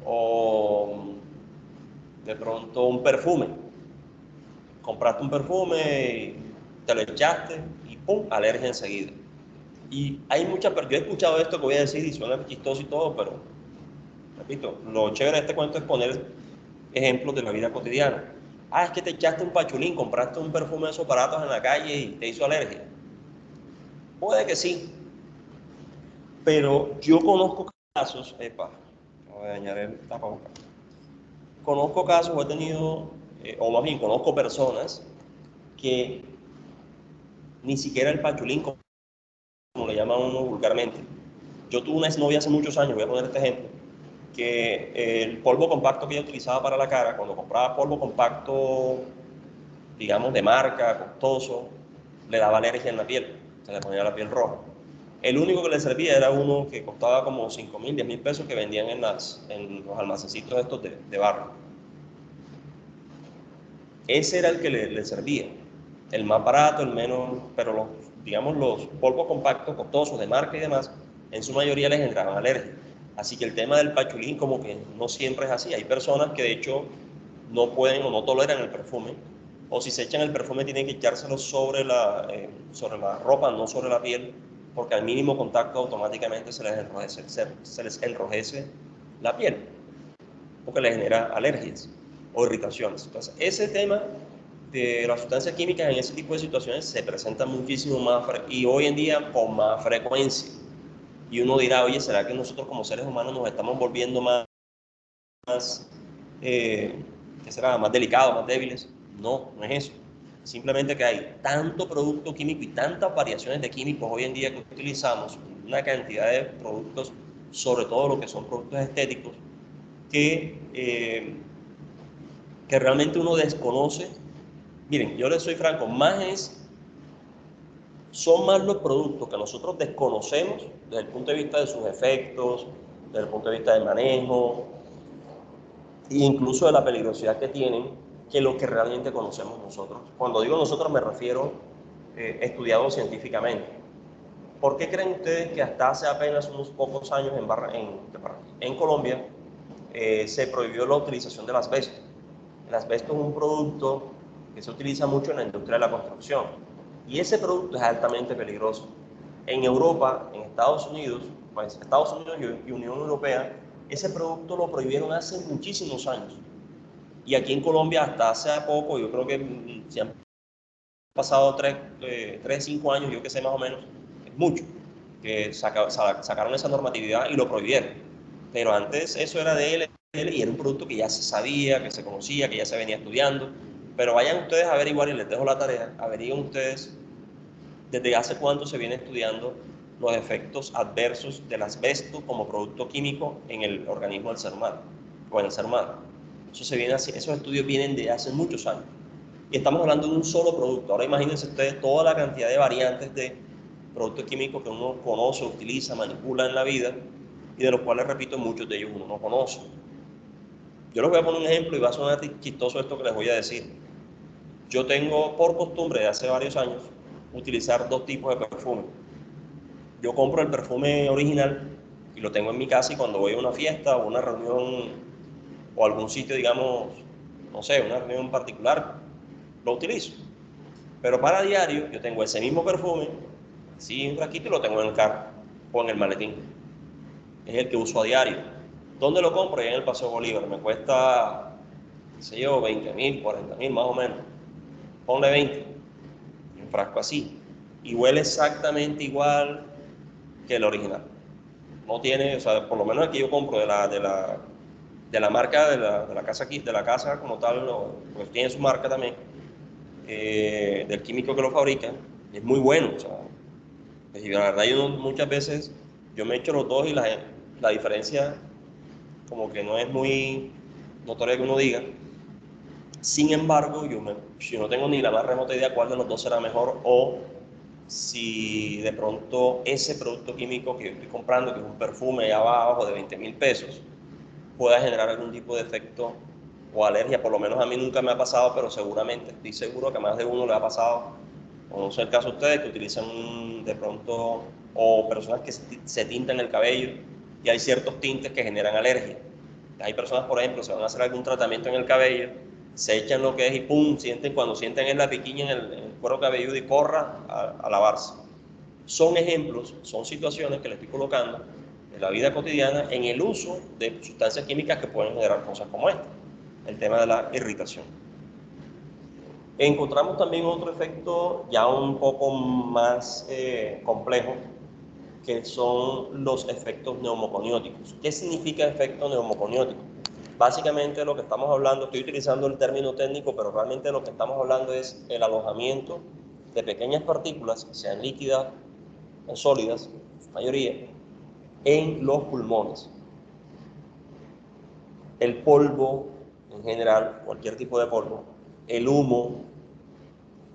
o de pronto un perfume. Compraste un perfume, te lo echaste y ¡pum!, alergia enseguida. Y hay muchas, yo he escuchado esto que voy a decir y suena chistoso y todo, pero repito, lo chévere de este cuento es poner ejemplos de la vida cotidiana. Ah, es que te echaste un pachulín, compraste un perfume de esos baratos en la calle y te hizo alergia. Puede que sí, pero yo conozco casos, voy a dañar el tapabocas. Conozco casos, o he tenido, o más bien conozco personas que ni siquiera el pachulín, como le llaman uno vulgarmente. Yo tuve una exnovia hace muchos años, voy a poner este ejemplo, que el polvo compacto que ella utilizaba para la cara, cuando compraba polvo compacto, digamos, de marca, costoso, le daba alergia en la piel, se le ponía la piel roja. El único que le servía era uno que costaba como 5.000, 10.000 pesos que vendían en los almacencitos estos de barro. Ese era el que le servía, el más barato, el menos, pero digamos los polvos compactos costosos de marca y demás, en su mayoría les generaban alergia. Así que el tema del pachulín como que no siempre es así. Hay personas que de hecho no pueden o no toleran el perfume, o si se echan el perfume tienen que echárselo sobre la ropa, no sobre la piel, porque al mínimo contacto automáticamente se les enrojece la piel, porque les genera alergias o irritaciones. Entonces, ese tema de las sustancias químicas en ese tipo de situaciones se presenta muchísimo más y hoy en día con más frecuencia. Y uno dirá, oye, ¿será que nosotros como seres humanos nos estamos volviendo más ¿qué será? Más delicados, más débiles? No, no es eso. Simplemente que hay tanto producto químico y tantas variaciones de químicos hoy en día que utilizamos, una cantidad de productos, sobre todo lo que son productos estéticos, que realmente uno desconoce. Miren, yo les soy franco, son más los productos que nosotros desconocemos desde el punto de vista de sus efectos, desde el punto de vista del manejo, e incluso de la peligrosidad que tienen, que lo que realmente conocemos nosotros. Cuando digo nosotros me refiero estudiado científicamente. ¿Por qué creen ustedes que hasta hace apenas unos pocos años en Colombia se prohibió la utilización del asbesto? El asbesto es un producto que se utiliza mucho en la industria de la construcción y ese producto es altamente peligroso. En Europa, en Estados Unidos, pues Estados Unidos y Unión Europea, ese producto lo prohibieron hace muchísimos años. Y aquí en Colombia hasta hace poco, yo creo que se han pasado 5 años, yo que sé más o menos, es mucho, que sacaron esa normatividad y lo prohibieron. Pero antes eso era de él y era un producto que ya se sabía, que se conocía, que ya se venía estudiando. Pero vayan ustedes a averiguar y les dejo la tarea, averigüen ustedes desde hace cuánto se viene estudiando los efectos adversos del asbesto como producto químico en el organismo del ser humano, o en el ser humano. Esos estudios vienen de hace muchos años. Y estamos hablando de un solo producto. Ahora imagínense ustedes toda la cantidad de variantes de productos químicos que uno conoce, utiliza, manipula en la vida, y de los cuales, repito, muchos de ellos uno no conoce. Yo les voy a poner un ejemplo y va a sonar chistoso esto que les voy a decir. Yo tengo por costumbre de hace varios años utilizar dos tipos de perfume. Yo compro el perfume original y lo tengo en mi casa y cuando voy a una fiesta o una reunión o algún sitio, digamos, no sé, una reunión en particular, lo utilizo. Pero para diario yo tengo ese mismo perfume, así un raquito y lo tengo en el carro o en el maletín. Es el que uso a diario. ¿Dónde lo compro? En el Paseo Bolívar. Me cuesta, qué sé yo, 20.000, 40.000 más o menos. Ponle 20, un frasco así. Y huele exactamente igual que el original. no tiene, o sea, por lo menos el que yo compro de la marca de la casa aquí, de la casa como tal, pues tiene su marca también, del químico que lo fabrica, es muy bueno, o sea, pues, y la verdad muchas veces yo me echo los dos y la diferencia como que no es muy notoria que uno diga. Sin embargo, yo no tengo ni la más remota idea cuál de los dos será mejor, o si de pronto ese producto químico que yo estoy comprando, que es un perfume ya abajo de 20.000 pesos, pueda generar algún tipo de efecto o alergia. Por lo menos a mí nunca me ha pasado, pero seguramente, estoy seguro que a más de uno le ha pasado, o no sé el caso de ustedes, que utilizan de pronto, o personas que se tintan el cabello, y hay ciertos tintes que generan alergia. Hay personas, por ejemplo, se van a hacer algún tratamiento en el cabello, se echan lo que es y pum, cuando sienten en la piquiña en el cuero cabelludo y corra a lavarse. Son ejemplos, son situaciones que le estoy colocando en la vida cotidiana en el uso de sustancias químicas que pueden generar cosas como esta, el tema de la irritación. Encontramos también otro efecto ya un poco más complejo, que son los efectos neumoconióticos. ¿Qué significa efecto neumoconiótico? Básicamente lo que estamos hablando, estoy utilizando el término técnico, pero realmente lo que estamos hablando es el alojamiento de pequeñas partículas, sean líquidas o sólidas, en su mayoría, en los pulmones. El polvo, en general, cualquier tipo de polvo, el humo,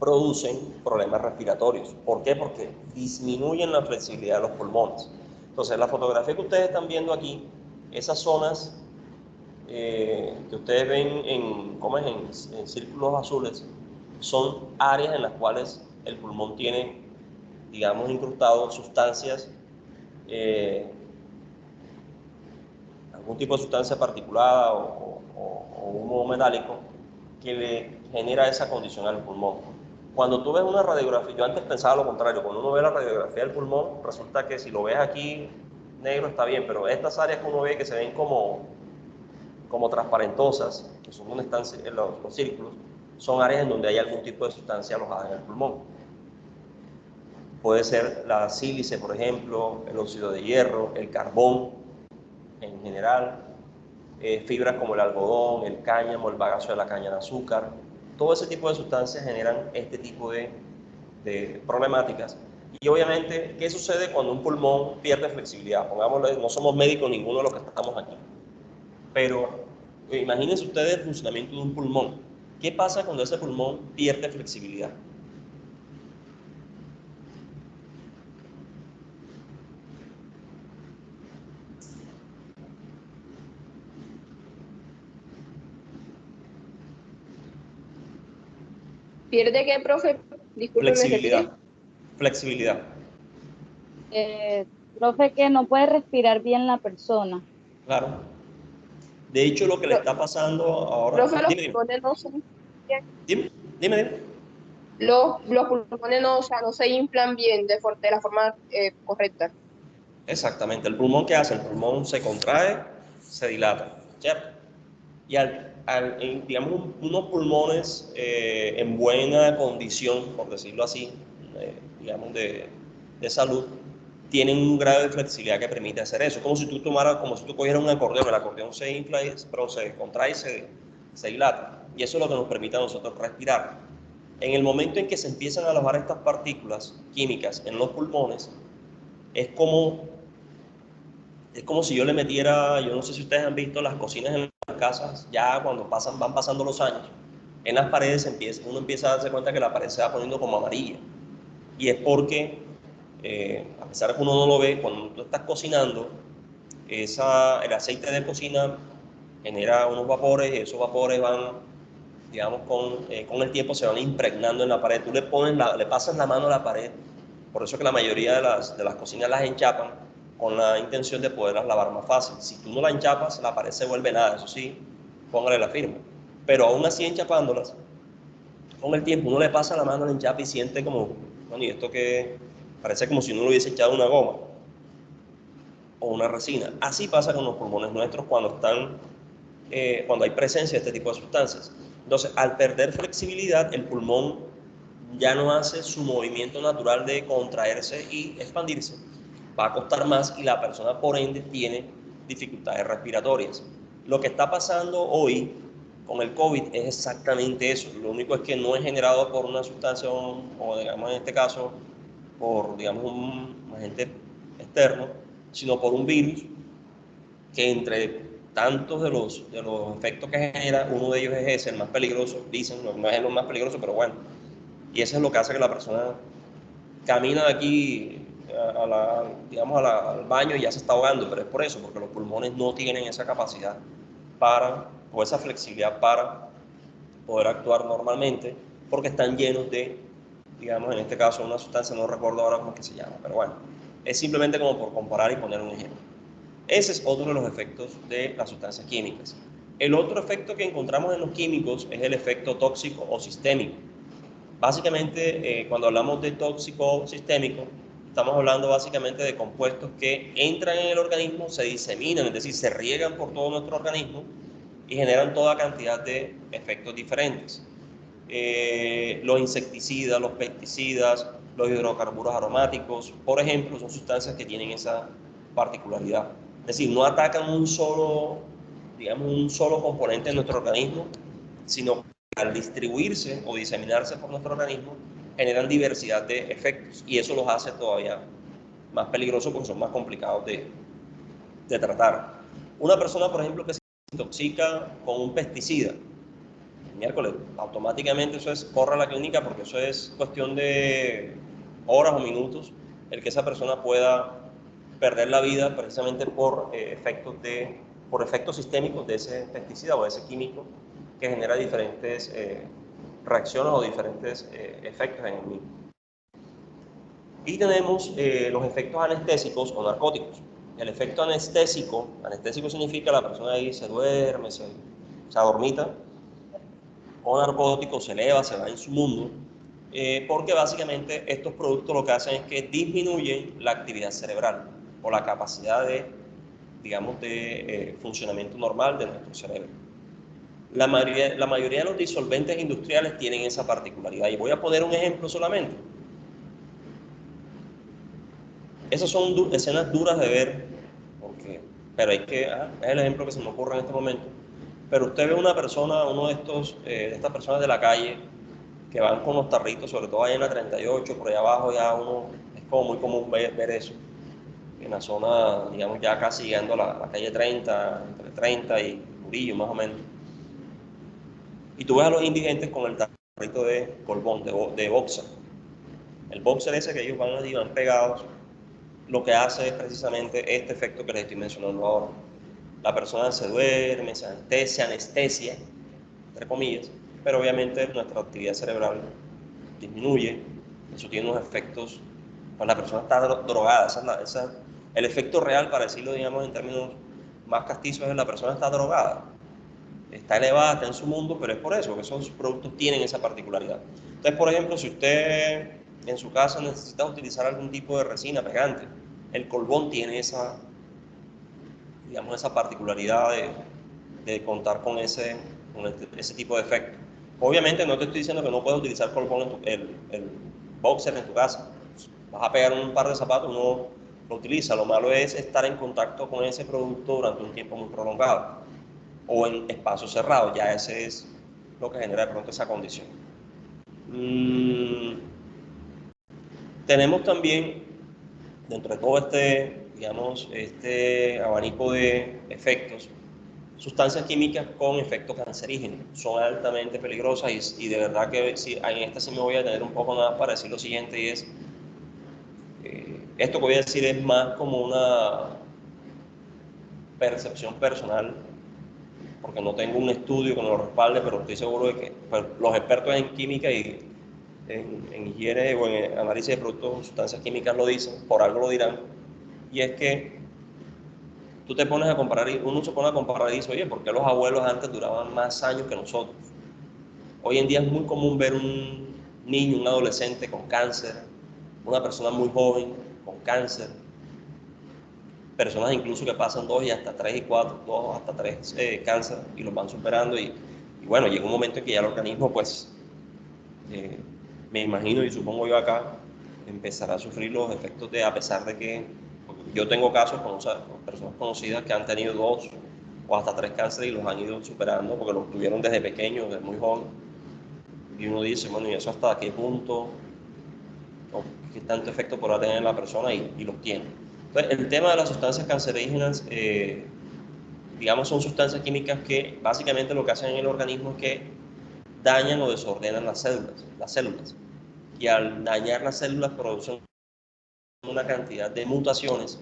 producen problemas respiratorios. ¿Por qué? Porque disminuyen la flexibilidad de los pulmones. Entonces, la fotografía que ustedes están viendo aquí, esas zonas que ustedes ven en círculos azules, son áreas en las cuales el pulmón tiene, digamos, incrustado sustancias, algún tipo de sustancia particulada o humo metálico que le genera esa condición al pulmón. Cuando tú ves una radiografía, yo antes pensaba lo contrario, cuando uno ve la radiografía del pulmón, resulta que si lo ves aquí negro está bien, pero estas áreas que uno ve que se ven como transparentosas, que son donde están los círculos, son áreas en donde hay algún tipo de sustancia alojada en el pulmón. Puede ser la sílice, por ejemplo, el óxido de hierro, el carbón en general, fibras como el algodón, el cáñamo, el bagazo de la caña de azúcar. Todo ese tipo de sustancias generan este tipo de problemáticas. Y obviamente, ¿qué sucede cuando un pulmón pierde flexibilidad? Pongámoslo, no somos médicos ninguno de los que estamos aquí, pero imagínense ustedes el funcionamiento de un pulmón. ¿Qué pasa cuando ese pulmón pierde flexibilidad? ¿Pierde qué, profe? Disculpe, ¿me repite? Flexibilidad. Profe, que no puede respirar bien la persona. Claro. De hecho, lo que le está pasando ahora... Profe, los Dime. pulmones no se inflan. Dime. Los pulmones no, o sea, no se inflan bien de la forma correcta. Exactamente. ¿El pulmón qué hace? El pulmón se contrae, se dilata, ¿cierto? Y digamos, unos pulmones en buena condición, por decirlo así, digamos, de salud, tienen un grado de flexibilidad que permite hacer eso. Como si tú cogieras un acordeón, el acordeón se infla, pero se contrae y se dilata. Y eso es lo que nos permite a nosotros respirar. En el momento en que se empiezan a alojar estas partículas químicas en los pulmones, es como si yo le metiera, yo no sé si ustedes han visto las cocinas en las casas, ya cuando van pasando los años, en las paredes uno empieza a darse cuenta que la pared se va poniendo como amarilla. Y es porque, a pesar de que uno no lo ve, cuando tú estás cocinando, el aceite de cocina genera unos vapores y esos vapores van, digamos, con el tiempo se van impregnando en la pared. Tú le pasas la mano a la pared, por eso que la mayoría de las cocinas las enchapan con la intención de poderlas lavar más fácil. Si tú no la enchapas, la pared se vuelve nada, eso sí, póngale la firma. Pero aún así enchapándolas, con el tiempo uno le pasa la mano al enchape y siente como, bueno, y esto que parece como si uno le hubiese echado una goma o una resina. Así pasa con los pulmones nuestros cuando hay presencia de este tipo de sustancias. Entonces, al perder flexibilidad, el pulmón ya no hace su movimiento natural de contraerse y expandirse. va a costar más y la persona por ende tiene dificultades respiratorias. Lo que está pasando hoy con el COVID es exactamente eso. Lo único es que no es generado por una sustancia o digamos en este caso por digamos un agente externo, sino por un virus que entre tantos de los efectos que genera, uno de ellos es ese, el más peligroso, dicen, no es el más peligroso, pero bueno. Y eso es lo que hace que la persona camina de aquí al baño y ya se está ahogando, pero es por eso, porque los pulmones no tienen esa capacidad o esa flexibilidad para poder actuar normalmente, porque están llenos de, digamos, en este caso, una sustancia, no recuerdo ahora cómo es que se llama, pero bueno, es simplemente como por comparar y poner un ejemplo. Ese es otro de los efectos de las sustancias químicas. El otro efecto que encontramos en los químicos es el efecto tóxico o sistémico. Básicamente, cuando hablamos de tóxico sistémico, estamos hablando básicamente de compuestos que entran en el organismo, se diseminan, es decir, se riegan por todo nuestro organismo y generan toda cantidad de efectos diferentes. Los insecticidas, los pesticidas, los hidrocarburos aromáticos, por ejemplo, son sustancias que tienen esa particularidad. Es decir, no atacan un solo componente de nuestro organismo, sino que al distribuirse o diseminarse por nuestro organismo, generan diversidad de efectos y eso los hace todavía más peligrosos porque son más complicados de tratar. Una persona, por ejemplo, que se intoxica con un pesticida, miércoles, automáticamente eso corre a la clínica porque eso es cuestión de horas o minutos el que esa persona pueda perder la vida precisamente por efectos sistémicos de ese pesticida o de ese químico que genera diferentes reacciones o diferentes efectos en el mismo. Y tenemos los efectos anestésicos o narcóticos. El efecto anestésico significa la persona ahí se duerme, se adormita, o narcótico se eleva, se va en su mundo, porque básicamente estos productos lo que hacen es que disminuyen la actividad cerebral o la capacidad de, digamos, de funcionamiento normal de nuestro cerebro. La mayoría de los disolventes industriales tienen esa particularidad y voy a poner un ejemplo solamente. Esas son escenas duras de ver, pero es el ejemplo que se me ocurre en este momento. Pero usted ve una persona, uno de estas personas de la calle que van con los tarritos, sobre todo ahí en la 38, por allá abajo ya es como muy común ver eso, en la zona, digamos, ya casi llegando a la calle 30, entre 30 y Murillo más o menos. Y tú ves a los indigentes con el tarrito de colbón, de boxer. El boxer ese que ellos van pegados, lo que hace es precisamente este efecto que les estoy mencionando ahora. La persona se duerme, se anestesia, entre comillas, pero obviamente nuestra actividad cerebral disminuye, eso tiene unos efectos, pues la persona está drogada, el efecto real, para decirlo, digamos, en términos más castizos, es la persona está drogada, está elevada, está en su mundo, pero es por eso, que esos productos tienen esa particularidad. Entonces, por ejemplo, si usted en su casa necesita utilizar algún tipo de resina pegante, el colbón tiene esa particularidad de contar con ese tipo de efecto. Obviamente no te estoy diciendo que no puedes utilizar colbón el boxer en tu casa. Vas a pegar un par de zapatos, uno lo utiliza. Lo malo es estar en contacto con ese producto durante un tiempo muy prolongado o en espacios cerrados. Ya ese es lo que genera de pronto esa condición. Tenemos también, dentro de todo este abanico de efectos, sustancias químicas con efectos cancerígenos. Son altamente peligrosas y de verdad que en esta sí me voy a detener un poco nada para decir lo siguiente, y es, esto que voy a decir es más como una percepción personal, porque no tengo un estudio que nos lo respalde, pero estoy seguro de que los expertos en química y en higiene o en análisis de productos, sustancias químicas lo dicen, por algo lo dirán, y es que tú te pones a comparar, uno se pone a comparar y dice, oye, ¿por qué los abuelos antes duraban más años que nosotros? Hoy en día es muy común ver un niño, un adolescente con cáncer, una persona muy joven con cáncer, personas incluso que pasan 2 y hasta 3 y 4, 2 hasta 3 cáncer y los van superando y bueno, llega un momento en que ya el organismo pues, me imagino y supongo yo acá, empezará a sufrir los efectos a pesar de que Yo tengo casos con personas conocidas que han tenido 2 o hasta 3 cánceres y los han ido superando porque los tuvieron desde pequeños, desde muy joven. Y uno dice, bueno, ¿y eso hasta qué punto o qué tanto efecto podrá tener en la persona? Y los tiene. Entonces, el tema de las sustancias cancerígenas, digamos, son sustancias químicas que básicamente lo que hacen en el organismo es que dañan o desordenan las células. Y al dañar las células producen una cantidad de mutaciones,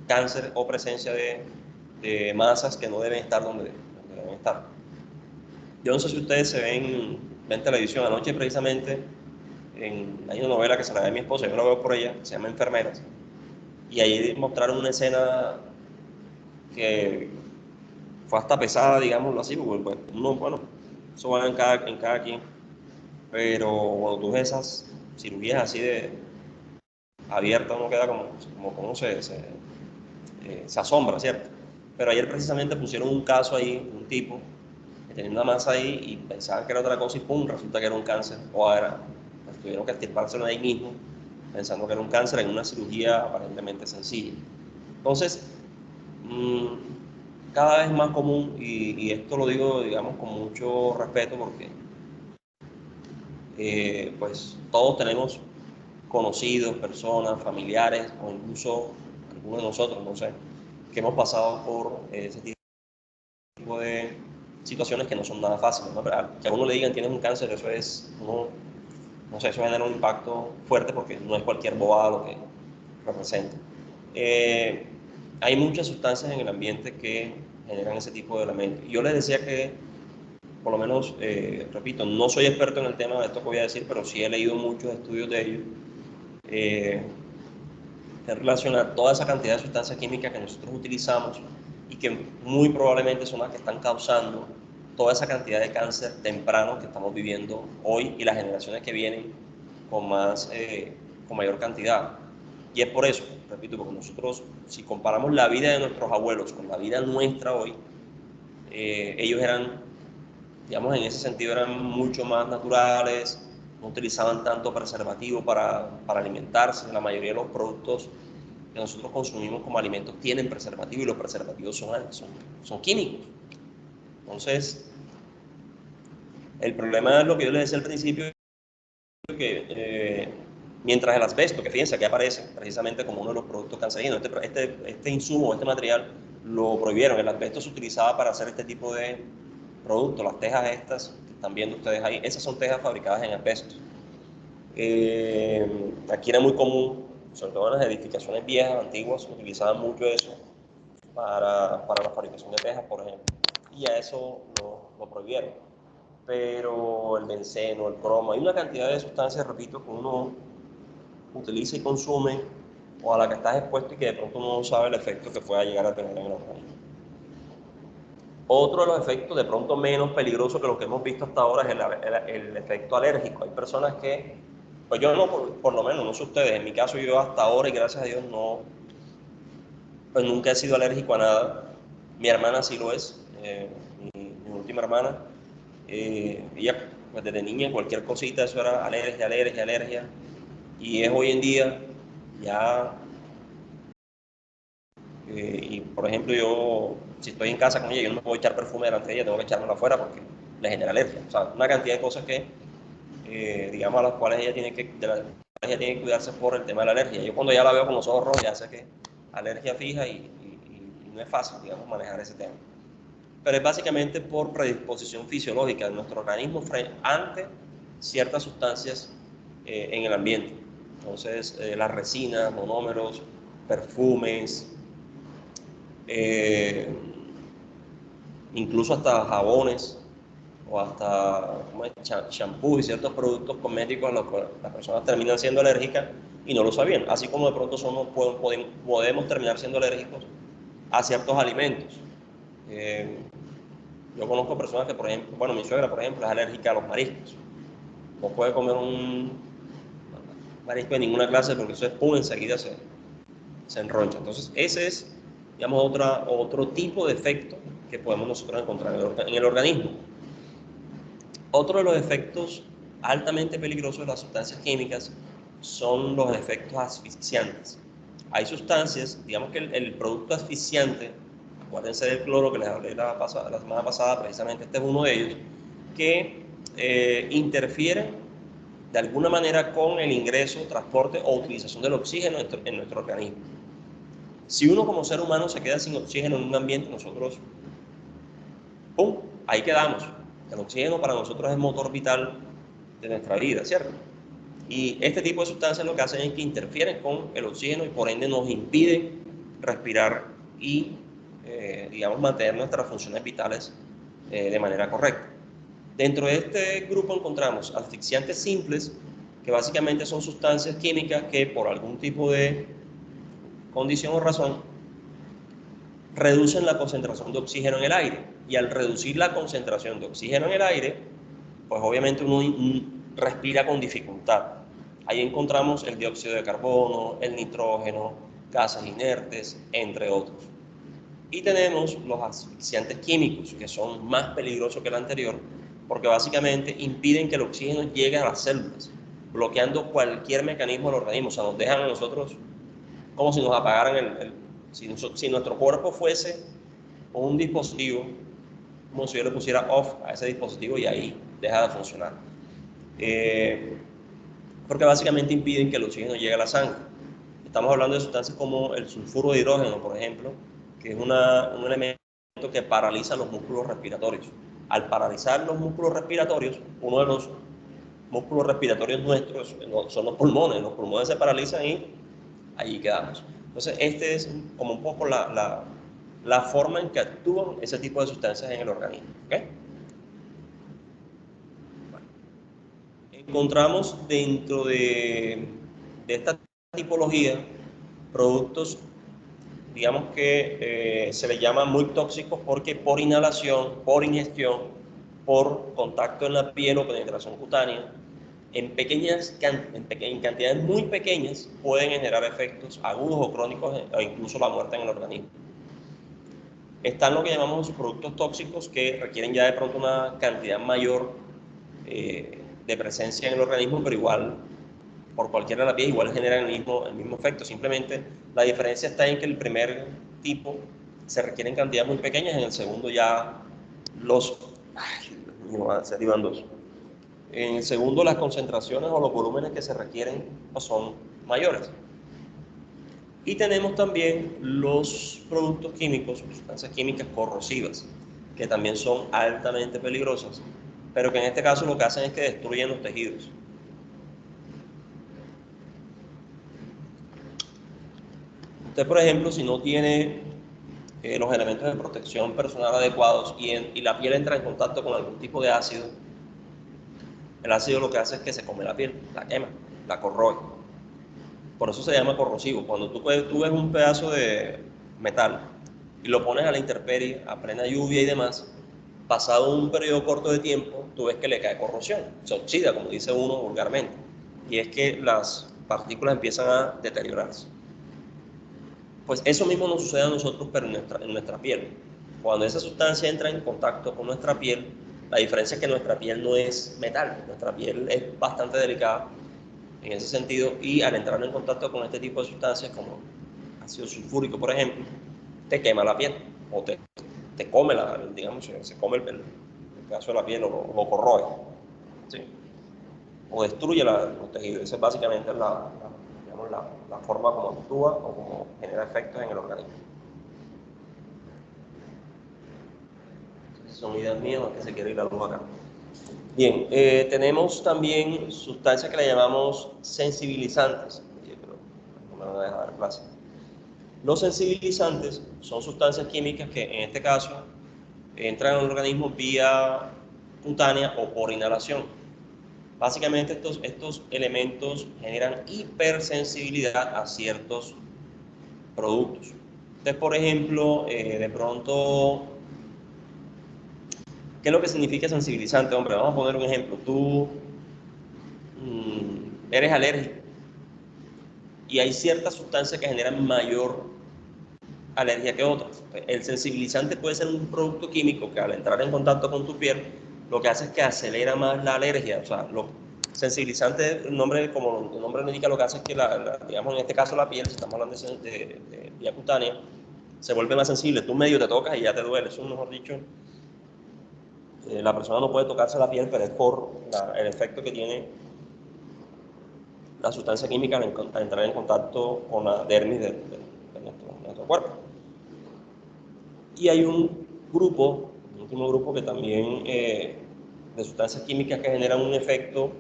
cáncer o presencia de masas que no deben estar donde deben estar. Yo no sé si ustedes ven televisión anoche precisamente, hay una novela que se la ve a mi esposa, yo la veo por ella, se llama Enfermeras, y ahí mostraron una escena que fue hasta pesada, digámoslo así, porque pues, bueno, eso va en cada quien, pero cuando tú ves esas cirugías así de abiertas, uno queda como se asombra, ¿cierto? Pero ayer precisamente pusieron un caso ahí, un tipo que tenía una masa ahí y pensaban que era otra cosa y pum, resulta que era un cáncer, pues tuvieron que extirpárselo ahí mismo, pensando que era un cáncer en una cirugía aparentemente sencilla. Entonces, cada vez más común, y esto lo digo, digamos, con mucho respeto porque pues todos tenemos conocidos, personas, familiares o incluso algunos de nosotros, no sé, que hemos pasado por ese tipo de situaciones que no son nada fáciles, ¿no? Que a uno le digan tienes un cáncer, eso es, no sé, eso genera un impacto fuerte porque no es cualquier bobada lo que representa. Hay muchas sustancias en el ambiente que generan ese tipo de elementos. Y yo les decía que, por lo menos, repito, no soy experto en el tema de esto que voy a decir, pero sí he leído muchos estudios de ello, que relacionan toda esa cantidad de sustancias químicas que nosotros utilizamos y que muy probablemente son las que están causando toda esa cantidad de cáncer temprano que estamos viviendo hoy y las generaciones que vienen con mayor cantidad. Y es por eso, repito, porque nosotros, si comparamos la vida de nuestros abuelos con la vida nuestra hoy, ellos eran, digamos, en ese sentido eran mucho más naturales, no utilizaban tanto preservativo para alimentarse. La mayoría de los productos que nosotros consumimos como alimentos tienen preservativo y los preservativos son químicos. Entonces, el problema es lo que yo les decía al principio, que mientras el asbesto, que fíjense que aparece precisamente como uno de los productos cancerígenos, este insumo, este material, lo prohibieron. El asbesto se utilizaba para hacer este tipo de productos. Las tejas estas que están viendo ustedes ahí, esas son tejas fabricadas en asbesto. Aquí era muy común, sobre todo en las edificaciones viejas, antiguas, se utilizaba mucho eso para la fabricación de tejas, por ejemplo. Y a eso lo prohibieron. Pero el benceno, el cromo, hay una cantidad de sustancias, repito, que uno utiliza y consume o a la que estás expuesto y que de pronto uno no sabe el efecto que pueda llegar a tener en el organismo. Otro de los efectos de pronto menos peligrosos que los que hemos visto hasta ahora es el efecto alérgico. Hay personas que, pues yo no, por lo menos, no sé ustedes, en mi caso yo hasta ahora y gracias a Dios pues nunca he sido alérgico a nada. Mi hermana sí lo es, mi última hermana, ella pues desde niña cualquier cosita, eso era alergia, y es hoy en día ya, y por ejemplo yo, si estoy en casa con ella, yo no me puedo echar perfume delante de ella, tengo que echármelo afuera porque le genera alergia. O sea, una cantidad de cosas que, digamos, a las cuales ella tiene que cuidarse por el tema de la alergia. Yo cuando ya la veo con los ojos rojos, ya sé que alergia fija y no es fácil, digamos, manejar ese tema. Pero es básicamente por predisposición fisiológica de nuestro organismo ante ciertas sustancias en el ambiente. Entonces, las resinas, monómeros, perfumes, incluso hasta jabones o hasta champús y ciertos productos cosméticos a los que las personas terminan siendo alérgicas y no lo sabían. Así como de pronto podemos terminar siendo alérgicos a ciertos alimentos. Yo conozco personas que, por ejemplo, bueno, mi suegra, por ejemplo, es alérgica a los mariscos. No puede comer un marisco de ninguna clase porque eso es pum, enseguida se enroncha. Entonces, ese es, digamos, otro tipo de efecto que podemos nosotros encontrar en el organismo. Otro de los efectos altamente peligrosos de las sustancias químicas son los efectos asfixiantes. hay sustancias, digamos que el producto asfixiante, acuérdense del cloro que les hablé la semana pasada, precisamente este es uno de ellos, que interfiere de alguna manera con el ingreso, transporte o utilización del oxígeno en nuestro organismo. Si uno como ser humano se queda sin oxígeno en un ambiente, nosotros, ¡pum!, ahí quedamos. El oxígeno para nosotros es motor vital de nuestra vida, ¿cierto? Y este tipo de sustancias lo que hacen es que interfieren con el oxígeno y por ende nos impiden respirar y, digamos, mantener nuestras funciones vitales de manera correcta. Dentro de este grupo encontramos asfixiantes simples, que básicamente son sustancias químicas que por algún tipo de condición o razón reducen la concentración de oxígeno en el aire. Y al reducir la concentración de oxígeno en el aire, pues obviamente uno respira con dificultad. Ahí encontramos el dióxido de carbono, el nitrógeno, gases inertes, entre otros. Y tenemos los asfixiantes químicos, que son más peligrosos que el anterior, porque básicamente impiden que el oxígeno llegue a las células, bloqueando cualquier mecanismo del organismo. O sea, nos dejan a nosotros como si nos apagaran si nuestro cuerpo fuese un dispositivo, como si yo le pusiera off a ese dispositivo y ahí deja de funcionar. Porque básicamente impiden que el oxígeno llegue a la sangre. Estamos hablando de sustancias como el sulfuro de hidrógeno, por ejemplo, que es un elemento que paraliza los músculos respiratorios. Al paralizar los músculos respiratorios, uno de los músculos respiratorios nuestros son los pulmones se paralizan y ahí quedamos. Entonces, este es como un poco la forma en que actúan ese tipo de sustancias en el organismo. ¿Okay? Bueno, encontramos dentro de esta tipología productos, digamos que se les llama muy tóxicos porque por inhalación, por ingestión, por contacto en la piel o penetración cutánea, en cantidades muy pequeñas pueden generar efectos agudos o crónicos o incluso la muerte en el organismo. Están lo que llamamos los productos tóxicos que requieren ya de pronto una cantidad mayor de presencia en el organismo, pero igual por cualquiera de las vías igual generan el mismo efecto. Simplemente la diferencia está en que el primer tipo se requieren cantidades muy pequeñas, en el segundo ya se iban dos. En el segundo, las concentraciones o los volúmenes que se requieren son mayores. Y tenemos también los productos químicos, sustancias químicas corrosivas, que también son altamente peligrosas, pero que en este caso lo que hacen es que destruyen los tejidos. Usted, por ejemplo, si no tiene los elementos de protección personal adecuados y la piel entra en contacto con algún tipo de ácido, el ácido lo que hace es que se come la piel, la quema, la corroe. Por eso se llama corrosivo. Cuando tú ves un pedazo de metal y lo pones a la intemperie, a plena lluvia y demás, pasado un periodo corto de tiempo, tú ves que le cae corrosión, se oxida, como dice uno vulgarmente, y es que las partículas empiezan a deteriorarse. Pues eso mismo nos sucede a nosotros, pero en nuestra piel. Cuando esa sustancia entra en contacto con nuestra piel, la diferencia es que nuestra piel no es metal, nuestra piel es bastante delicada en ese sentido, y al entrar en contacto con este tipo de sustancias, como ácido sulfúrico, por ejemplo, te quema la piel, o te come, digamos, se come el pedazo de la piel o lo corroe, ¿sí? O destruye los tejidos. Esa es básicamente la forma como actúa o como genera efectos en el organismo. Son ideas mías, no es que se quiere ir a la luz acá. Bien, tenemos también sustancias que le llamamos sensibilizantes. No me van a dejar clase. Los sensibilizantes son sustancias químicas que en este caso entran en el organismo vía cutánea o por inhalación. Básicamente estos elementos generan hipersensibilidad a ciertos productos. Entonces, por ejemplo, de pronto, ¿qué es lo que significa sensibilizante? Hombre, vamos a poner un ejemplo. Tú eres alérgico y hay ciertas sustancias que generan mayor alergia que otras. El sensibilizante puede ser un producto químico que al entrar en contacto con tu piel, lo que hace es que acelera más la alergia, o sea, Sensibilizante, el nombre, como el nombre lo indica, lo que hace es que, digamos, en este caso la piel, si estamos hablando de vía cutánea, se vuelve más sensible. Tú medio te tocas y ya te duele. Eso, mejor dicho, la persona no puede tocarse la piel, pero es por el efecto que tiene la sustancia química al entrar en contacto con la dermis de nuestro cuerpo. Y hay un último grupo que también de sustancias químicas que generan un efecto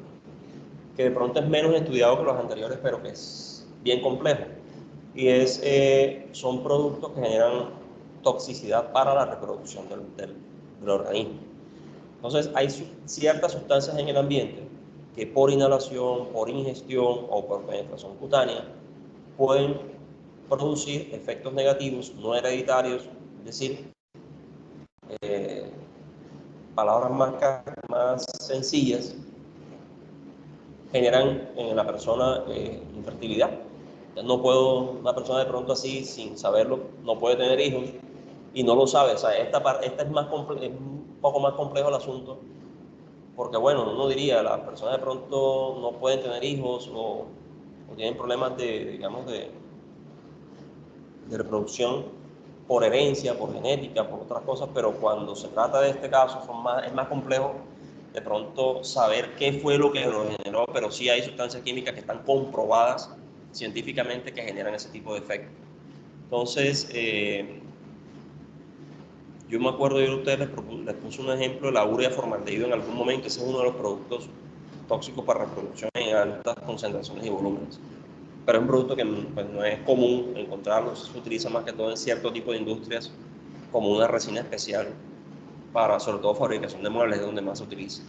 que de pronto es menos estudiado que los anteriores, pero que es bien complejo. Y son productos que generan toxicidad para la reproducción del organismo. Entonces, hay ciertas sustancias en el ambiente que por inhalación, por ingestión o por penetración cutánea pueden producir efectos negativos no hereditarios, es decir, palabras más sencillas, generan en la persona infertilidad. Una persona de pronto así, sin saberlo, no puede tener hijos y no lo sabe. O sea, esta es un poco más complejo el asunto, porque bueno, uno diría, las personas de pronto no pueden tener hijos o tienen problemas digamos, de reproducción por herencia, por genética, por otras cosas, pero cuando se trata de este caso es más complejo de pronto saber qué fue lo que lo generó, pero sí hay sustancias químicas que están comprobadas científicamente que generan ese tipo de efectos. Entonces, yo me acuerdo, yo a ustedes les puse un ejemplo de la urea formaldehído en algún momento. Ese es uno de los productos tóxicos para reproducción en altas concentraciones y volúmenes. Pero es un producto que pues, no es común encontrarlo, se utiliza más que todo en cierto tipo de industrias como una resina especial para, sobre todo, fabricación de muebles, es donde más se utiliza.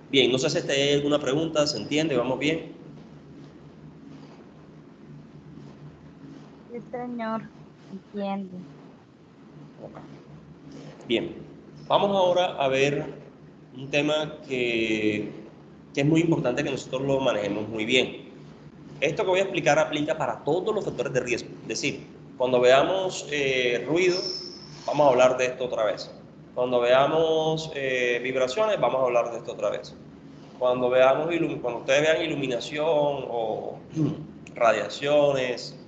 Bien, no sé si hay alguna pregunta, ¿se entiende? ¿Vamos bien? Sí, señor, entiendo. Bien, vamos ahora a ver un tema que es muy importante que nosotros lo manejemos muy bien. Esto que voy a explicar aplica para todos los factores de riesgo. Es decir, cuando veamos ruido, vamos a hablar de esto otra vez. Cuando veamos vibraciones, vamos a hablar de esto otra vez. Cuando ustedes vean iluminación o radiaciones,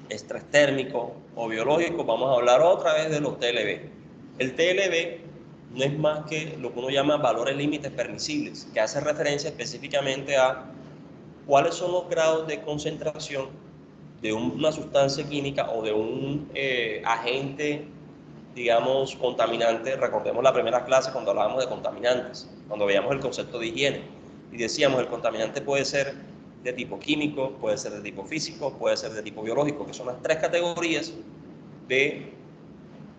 estrés térmico o biológico, vamos a hablar otra vez de los TLB. El TLB no es más que lo que uno llama valores límites permisibles, que hace referencia específicamente a cuáles son los grados de concentración de una sustancia química o de un agente, digamos, contaminante. Recordemos la primera clase cuando hablábamos de contaminantes, cuando veíamos el concepto de higiene, y decíamos el contaminante puede ser de tipo químico, puede ser de tipo físico, puede ser de tipo biológico, que son las tres categorías de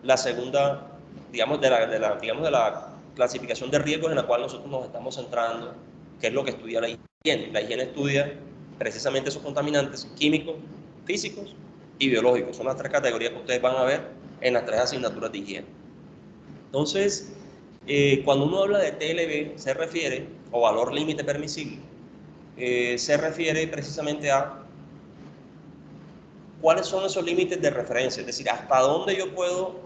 la segunda, digamos, de la clasificación de riesgos en la cual nosotros nos estamos centrando, que es lo que estudia la higiene. La higiene estudia precisamente esos contaminantes químicos, físicos y biológicos. Son las tres categorías que ustedes van a ver en las tres asignaturas de higiene. Entonces, cuando uno habla de TLB, se refiere, o valor límite permisible, se refiere precisamente a cuáles son esos límites de referencia, es decir, hasta dónde yo puedo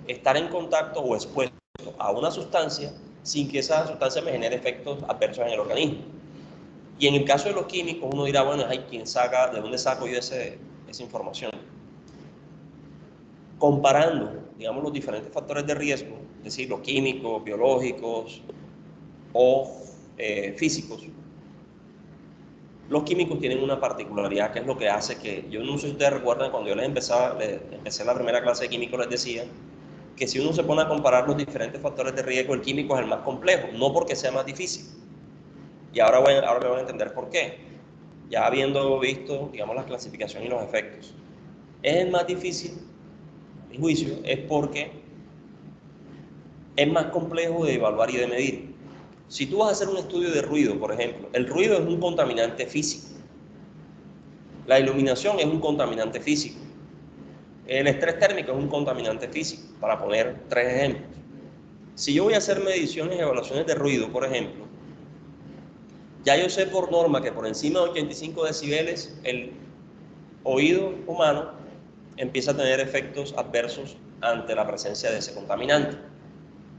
estar en contacto o expuesto a una sustancia sin que esa sustancia me genere efectos adversos en el organismo. Y en el caso de los químicos, uno dirá, bueno, hay quien saca, ¿de dónde saco yo esa información? Comparando, digamos, los diferentes factores de riesgo, es decir, los químicos, biológicos o físicos. Los químicos tienen una particularidad que es lo que hace que, yo no sé si ustedes recuerdan, cuando yo empecé la primera clase de químico, les decía que si uno se pone a comparar los diferentes factores de riesgo, el químico es el más complejo, no porque sea más difícil. Y ahora me van a entender por qué, ya habiendo visto, digamos, la clasificación y los efectos. Es el más difícil, a mi juicio, es porque es más complejo de evaluar y de medir. Si tú vas a hacer un estudio de ruido, por ejemplo, el ruido es un contaminante físico. La iluminación es un contaminante físico. El estrés térmico es un contaminante físico, para poner tres ejemplos. Si yo voy a hacer mediciones y evaluaciones de ruido, por ejemplo, ya yo sé por norma que por encima de 85 decibeles el oído humano empieza a tener efectos adversos ante la presencia de ese contaminante.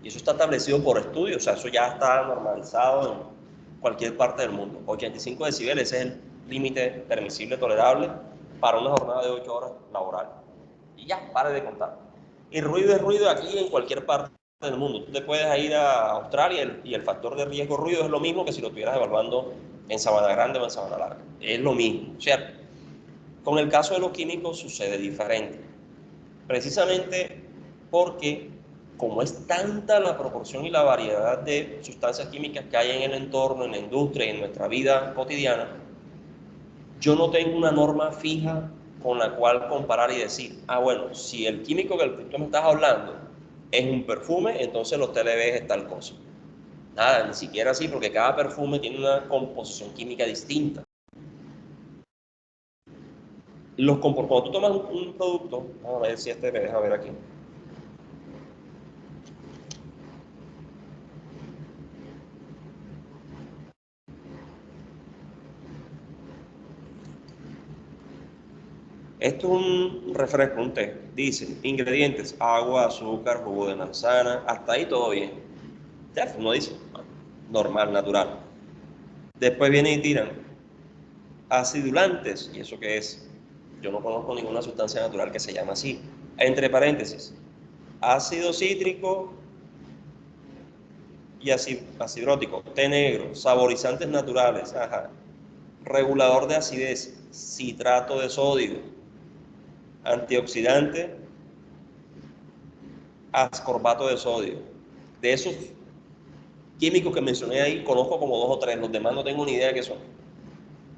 Y eso está establecido por estudios, o sea, eso ya está normalizado en cualquier parte del mundo. 85 decibeles es el límite permisible tolerable para una jornada de 8 horas laboral. Y ya, pare de contar. Y ruido es ruido aquí en cualquier parte del mundo. Tú te puedes ir a Australia y el factor de riesgo ruido es lo mismo que si lo estuvieras evaluando en Sabana Grande o en Sabana Larga. Es lo mismo, ¿cierto? Con el caso de los químicos sucede diferente. Precisamente porque, como es tanta la proporción y la variedad de sustancias químicas que hay en el entorno, en la industria y en nuestra vida cotidiana, yo no tengo una norma fija con la cual comparar y decir, bueno, si el químico del que tú me estás hablando es un perfume, entonces los TLBs es tal cosa. Nada, ni siquiera así, porque cada perfume tiene una composición química distinta. Cuando tú tomas un producto, vamos a ver si me deja ver aquí. Esto es un refresco, un té. Dice, ingredientes, agua, azúcar, jugo de manzana, hasta ahí todo bien. Ya, uno dice, normal, natural. Después vienen y tiran acidulantes, ¿y eso qué es? Yo no conozco ninguna sustancia natural que se llame así. Entre paréntesis, ácido cítrico y acidrótico, té negro, saborizantes naturales, regulador de acidez, citrato de sodio, antioxidante, ascorbato de sodio. De esos químicos que mencioné ahí, conozco como 2 o 3, los demás no tengo ni idea de qué son.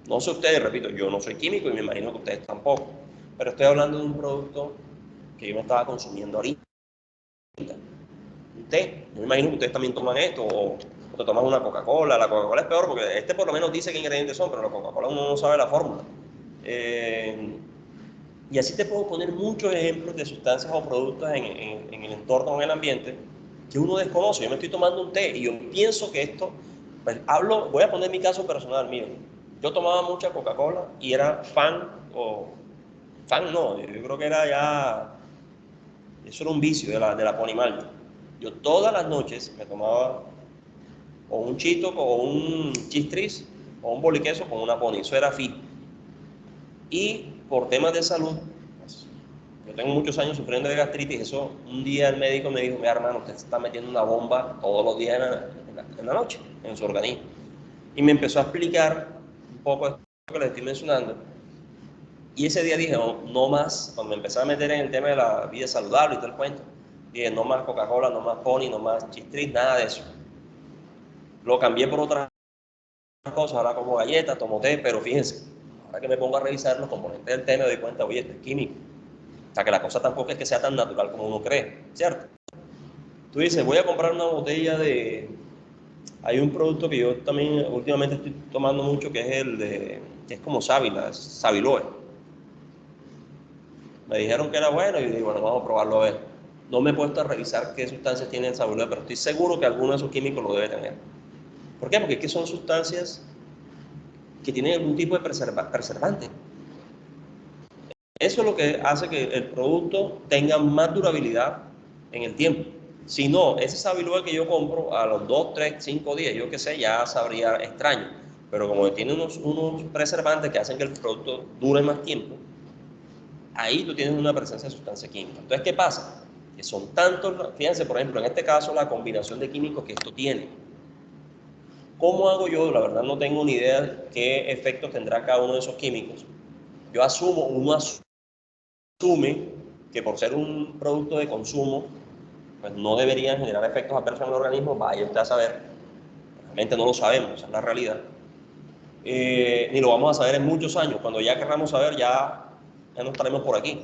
No sé ustedes, repito, yo no soy químico y me imagino que ustedes tampoco, pero estoy hablando de un producto que yo me estaba consumiendo ahorita. Un té, yo me imagino que ustedes también toman esto, o te toman una Coca-Cola. La Coca-Cola es peor porque este por lo menos dice qué ingredientes son, pero la Coca-Cola uno no sabe la fórmula. Y así te puedo poner muchos ejemplos de sustancias o productos en el entorno o en el ambiente que uno desconoce. Yo me estoy tomando un té y yo pienso que esto, pues voy a poner mi caso personal, mío. Yo tomaba mucha Coca-Cola y era fan no, yo creo que era ya, eso era un vicio de la Pony Malt. Yo todas las noches me tomaba o un chito, o un chistris, o un boliqueso con una Pony, eso era fijo. Y por temas de salud, pues, yo tengo muchos años sufriendo de gastritis, eso un día el médico me dijo, mira hermano, usted se está metiendo una bomba todos los días en la noche, en su organismo. Y me empezó a explicar un poco esto que les estoy mencionando. Y ese día dije, no más, cuando me empecé a meter en el tema de la vida saludable y todo el cuento, dije, no más Coca-Cola, no más Pony, no más Chistris, nada de eso. Lo cambié por otras cosas, ahora como galletas, tomo té, pero fíjense, ahora que me pongo a revisar los componentes del té me doy cuenta, oye, esto es químico. O sea, que la cosa tampoco es que sea tan natural como uno cree, ¿cierto? Tú dices, voy a comprar una botella de... Hay un producto que yo también últimamente estoy tomando mucho, que es que es como sábila, Sabiloe. Me dijeron que era bueno y yo digo, bueno, vamos a probarlo a ver. No me he puesto a revisar qué sustancias tiene el Sabiloe, pero estoy seguro que alguno de esos químicos lo debe tener. ¿Por qué? Porque es que son sustancias que tienen algún tipo de preservante. Eso es lo que hace que el producto tenga más durabilidad en el tiempo. Si no, ese Sabiloe que yo compro a los 2, 3, 5 días, yo qué sé, ya sabría extraño. Pero como tiene unos preservantes que hacen que el producto dure más tiempo, ahí tú tienes una presencia de sustancia química. Entonces, ¿qué pasa? Que son tantos, fíjense, por ejemplo, en este caso, la combinación de químicos que esto tiene. ¿Cómo hago yo? La verdad no tengo ni idea de qué efectos tendrá cada uno de esos químicos. Uno asume que por ser un producto de consumo, pues no deberían generar efectos adversos en el organismo. Vaya usted a saber, realmente no lo sabemos, esa es la realidad. Ni lo vamos a saber en muchos años, cuando ya querramos saber ya no estaremos por aquí.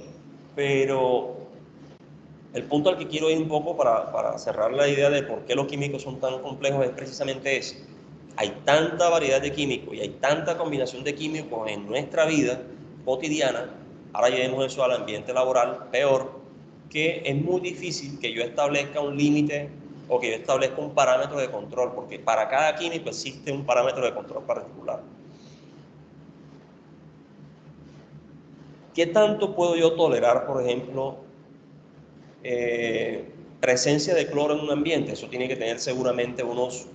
Pero el punto al que quiero ir un poco para cerrar la idea de por qué los químicos son tan complejos es precisamente ese. Hay tanta variedad de químicos y hay tanta combinación de químicos en nuestra vida cotidiana, ahora llevemos eso al ambiente laboral, peor, que es muy difícil que yo establezca un límite o que yo establezca un parámetro de control, porque para cada químico existe un parámetro de control particular. ¿Qué tanto puedo yo tolerar, por ejemplo, presencia de cloro en un ambiente, eso tiene que tener seguramente unos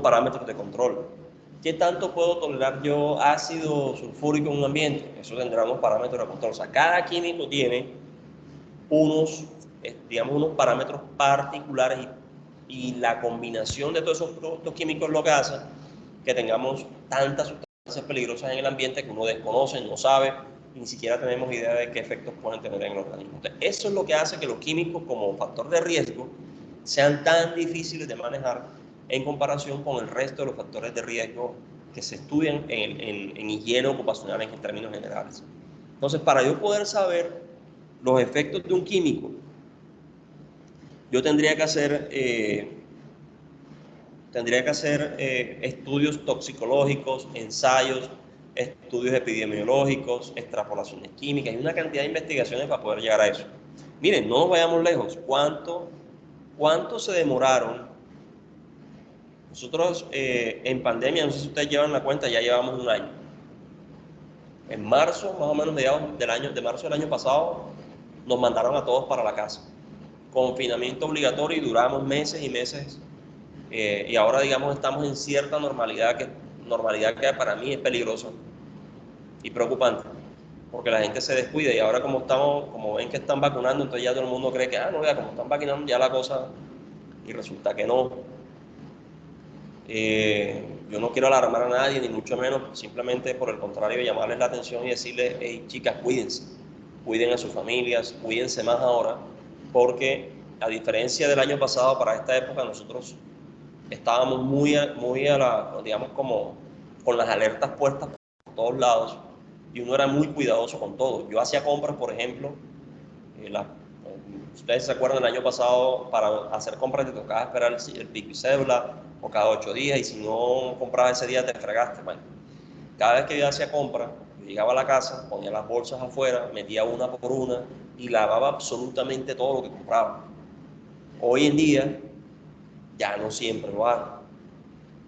parámetros de control. ¿Qué tanto puedo tolerar yo ácido sulfúrico en un ambiente? Eso tendrá unos parámetros de control. O sea, cada químico tiene unos parámetros particulares y la combinación de todos esos productos químicos lo que hace que tengamos tantas sustancias peligrosas en el ambiente que uno desconoce, no sabe, y ni siquiera tenemos idea de qué efectos pueden tener en el organismo. Entonces, eso es lo que hace que los químicos como factor de riesgo sean tan difíciles de manejar en comparación con el resto de los factores de riesgo que se estudian en higiene ocupacional en términos generales. Entonces, para yo poder saber los efectos de un químico, yo tendría que hacer estudios toxicológicos, ensayos, estudios epidemiológicos, extrapolaciones químicas y una cantidad de investigaciones para poder llegar a eso. Miren, no nos vayamos lejos. ¿Cuánto se demoraron? Nosotros en pandemia, no sé si ustedes llevan la cuenta, ya llevamos un año. En marzo, más o menos mediados de marzo del año pasado, nos mandaron a todos para la casa. Confinamiento obligatorio y duramos meses y meses. Y ahora, digamos, estamos en cierta normalidad que para mí es peligrosa y preocupante, porque la gente se descuida y ahora como ven que están vacunando, entonces ya todo el mundo cree que, no, vea, como están vacunando ya la cosa, y resulta que no. Yo no quiero alarmar a nadie, ni mucho menos, simplemente por el contrario, llamarles la atención y decirles, hey, chicas, cuídense, cuiden a sus familias, cuídense más ahora, porque a diferencia del año pasado, para esta época nosotros estábamos muy digamos, como con las alertas puestas por todos lados, y uno era muy cuidadoso con todo. Yo hacía compras, por ejemplo, ustedes se acuerdan, el año pasado, para hacer compras te tocaba esperar el pico y cédula, o cada 8 días, y si no comprabas ese día te fregaste. Bueno, cada vez que yo hacía compras, yo llegaba a la casa, ponía las bolsas afuera, metía una por una, y lavaba absolutamente todo lo que compraba. Hoy en día, ya no siempre lo hago.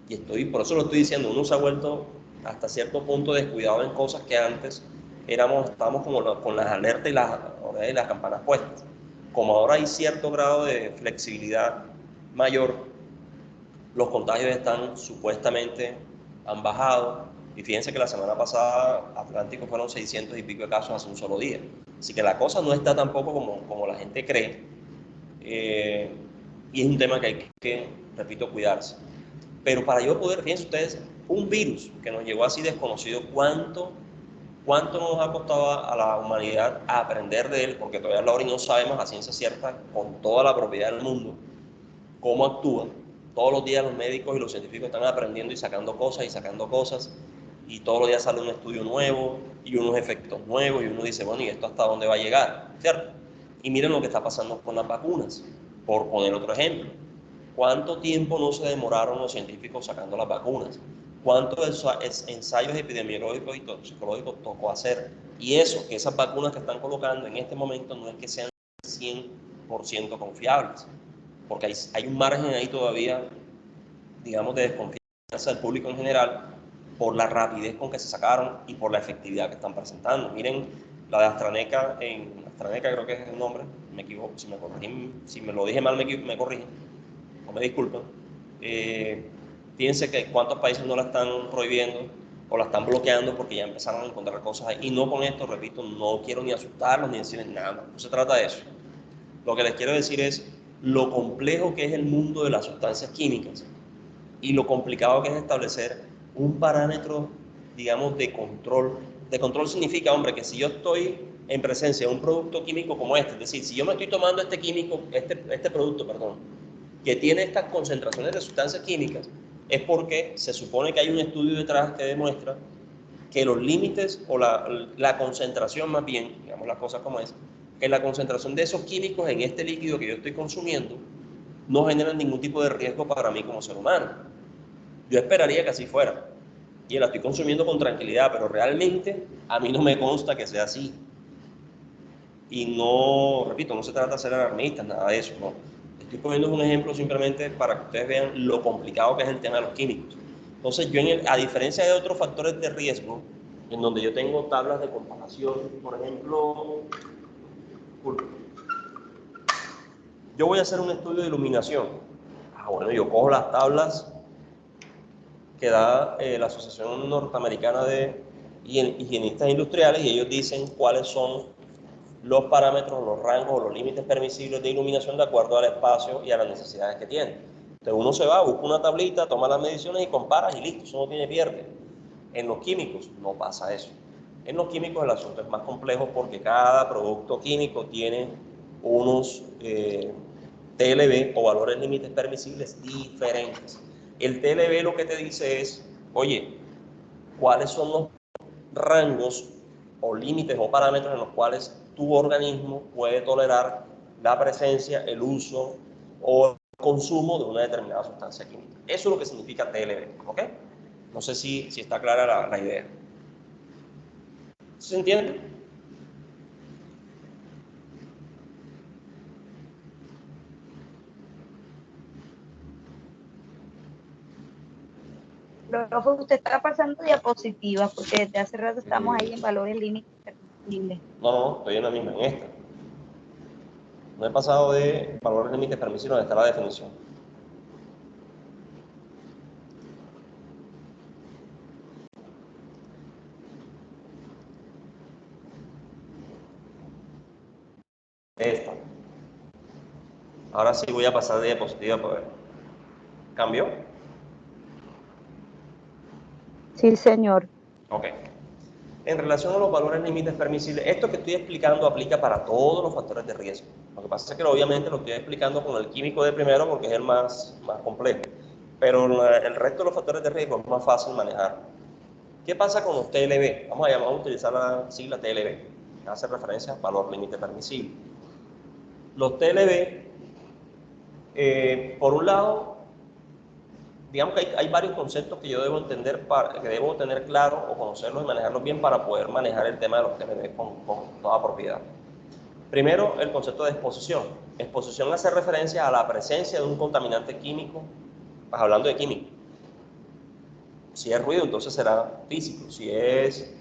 Y por eso lo estoy diciendo, uno se ha vuelto hasta cierto punto descuidado en cosas que antes estábamos como con las alertas y las campanas puestas. Como ahora hay cierto grado de flexibilidad mayor, los contagios supuestamente han bajado, y fíjense que la semana pasada Atlántico fueron 600 y pico de casos hace un solo día. Así que la cosa no está tampoco como la gente cree, y es un tema que hay que, repito, cuidarse. Pero para yo poder, fíjense ustedes, un virus que nos llegó así desconocido, ¿cuánto nos ha costado a la humanidad aprender de él? Porque todavía ahora no sabemos a ciencia cierta, con toda la propiedad del mundo, cómo actúa. Todos los días los médicos y los científicos están aprendiendo y sacando cosas, y todos los días sale un estudio nuevo y unos efectos nuevos, y uno dice, bueno, ¿y esto hasta dónde va a llegar? ¿Cierto? Y miren lo que está pasando con las vacunas, por poner otro ejemplo. ¿Cuánto tiempo no se demoraron los científicos sacando las vacunas? ¿Cuántos ensayos epidemiológicos y toxicológicos tocó hacer? Y eso, que esas vacunas que están colocando en este momento no es que sean 100% confiables, porque hay un margen ahí todavía, digamos, de desconfianza del público en general, por la rapidez con que se sacaron y por la efectividad que están presentando. Miren, la de AstraZeneca, AstraZeneca creo que es el nombre, me equivoco, si me lo dije mal me corrigen, o me disculpan. Fíjense que cuántos países no la están prohibiendo o la están bloqueando porque ya empezaron a encontrar cosas ahí. Y no con esto, repito, no quiero ni asustarlos ni decirles nada, no se trata de eso. Lo que les quiero decir es lo complejo que es el mundo de las sustancias químicas y lo complicado que es establecer un parámetro, digamos, de control. De control significa, hombre, que si yo estoy en presencia de un producto químico como este, es decir, si yo me estoy tomando este producto, que tiene estas concentraciones de sustancias químicas, es porque se supone que hay un estudio detrás que demuestra que los límites o la concentración, más bien, digamos las cosas como es, que la concentración de esos químicos en este líquido que yo estoy consumiendo no generan ningún tipo de riesgo para mí como ser humano. Yo esperaría que así fuera, y la estoy consumiendo con tranquilidad, pero realmente a mí no me consta que sea así. Y no, repito, no se trata de ser alarmistas, nada de eso, no. Estoy poniendo un ejemplo simplemente para que ustedes vean lo complicado que es el tema de los químicos. Entonces, a diferencia de otros factores de riesgo, en donde yo tengo tablas de comparación, por ejemplo, Yo voy a hacer un estudio de iluminación. Bueno, yo cojo las tablas que da la Asociación Norteamericana de Higienistas Industriales y ellos dicen cuáles son los parámetros, los rangos o los límites permisibles de iluminación de acuerdo al espacio y a las necesidades que tiene. Entonces uno se va, busca una tablita, toma las mediciones y compara y listo, eso no tiene pierde. En los químicos no pasa eso. En los químicos el asunto es más complejo porque cada producto químico tiene unos TLB o valores límites permisibles diferentes. El TLB lo que te dice es, oye, ¿cuáles son los rangos o límites o parámetros en los cuales tu organismo puede tolerar la presencia, el uso o el consumo de una determinada sustancia química? Eso es lo que significa TLB, ¿ok? No sé si está clara la idea. ¿Se entiende? Profe, usted está pasando diapositivas porque desde hace rato estamos ahí en valores límites permisibles. No, estoy en la misma, en esta. No he pasado de valores límites permisibles donde está la definición. Esta. Ahora sí voy a pasar de diapositiva para ver. ¿Cambió? Sí, señor. Ok. En relación a los valores límites permisibles, esto que estoy explicando aplica para todos los factores de riesgo. Lo que pasa es que obviamente lo estoy explicando con el químico de primero porque es el más complejo. Pero el resto de los factores de riesgo es más fácil manejar. ¿Qué pasa con los TLB? Vamos a utilizar la sigla TLB, que hace referencia a valor límite permisible. Los TLB, por un lado, digamos que hay varios conceptos que yo debo entender, que debo tener claro o conocerlos y manejarlos bien para poder manejar el tema de los TLB con toda propiedad. Primero, el concepto de exposición. Exposición hace referencia a la presencia de un contaminante químico, pues hablando de químico. Si es ruido, entonces será físico. Si es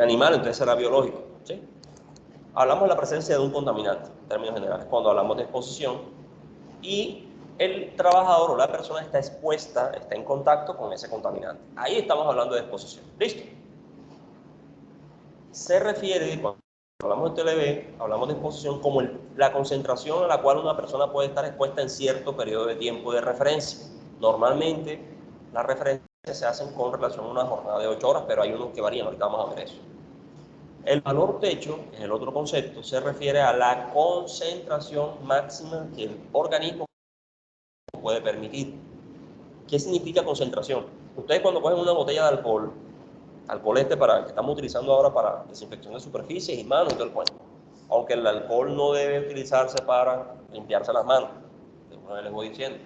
animal, entonces será biológico. ¿Sí? Hablamos de la presencia de un contaminante, en términos generales, cuando hablamos de exposición, y el trabajador o la persona está expuesta, está en contacto con ese contaminante. Ahí estamos hablando de exposición. ¿Listo? Se refiere, cuando hablamos de TLB, hablamos de exposición como la concentración a la cual una persona puede estar expuesta en cierto periodo de tiempo de referencia. Normalmente, las referencias se hacen con relación a una jornada de 8 horas, pero hay unos que varían, ahorita vamos a ver eso. El valor techo, que es el otro concepto, se refiere a la concentración máxima que el organismo puede permitir. ¿Qué significa concentración? Ustedes cuando cogen una botella de alcohol para que estamos utilizando ahora para desinfección de superficies y manos y todo el cuento, aunque el alcohol no debe utilizarse para limpiarse las manos, como les voy diciendo.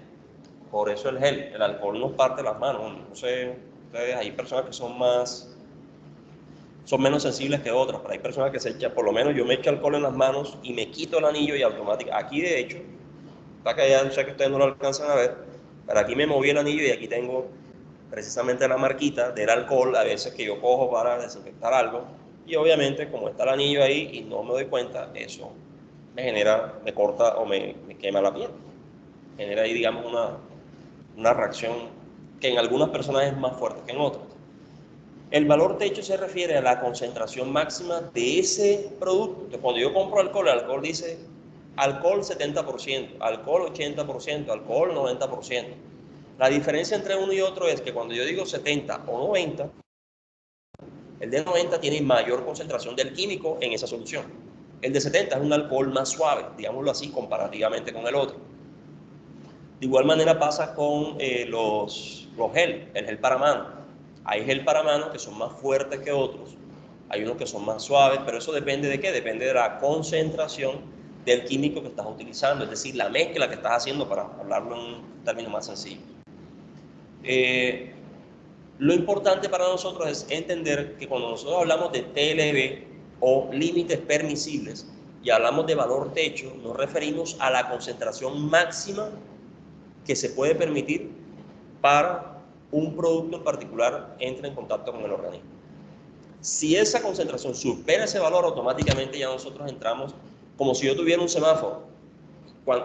Por eso el gel, el alcohol nos parte las manos. No sé, ustedes, hay personas que son menos sensibles que otras, pero hay personas que se echan, por lo menos yo me echo alcohol en las manos y me quito el anillo y automáticamente, aquí de hecho, está que ya sé que ustedes no lo alcanzan a ver, pero aquí me moví el anillo y aquí tengo precisamente la marquita del alcohol, a veces que yo cojo para desinfectar algo, y obviamente como está el anillo ahí y no me doy cuenta, eso me corta o me quema la piel, genera ahí digamos una reacción que en algunas personas es más fuerte que en otras. El valor techo se refiere a la concentración máxima de ese producto. Entonces, cuando yo compro alcohol, el alcohol dice alcohol 70%, alcohol 80%, alcohol 90%. La diferencia entre uno y otro es que cuando yo digo 70 o 90, el de 90 tiene mayor concentración del químico en esa solución. El de 70 es un alcohol más suave, digámoslo así, comparativamente con el otro. De igual manera pasa con los gel, el gel para mano. Hay gel para mano que son más fuertes que otros, hay unos que son más suaves, pero eso depende de qué, depende de la concentración del químico que estás utilizando, es decir, la mezcla que estás haciendo, para hablarlo en un término más sencillo. Lo importante para nosotros es entender que cuando nosotros hablamos de TLB o límites permisibles y hablamos de valor techo, nos referimos a la concentración máxima que se puede permitir para un producto en particular entre en contacto con el organismo. Si esa concentración supera ese valor, automáticamente ya nosotros entramos como si yo tuviera un semáforo.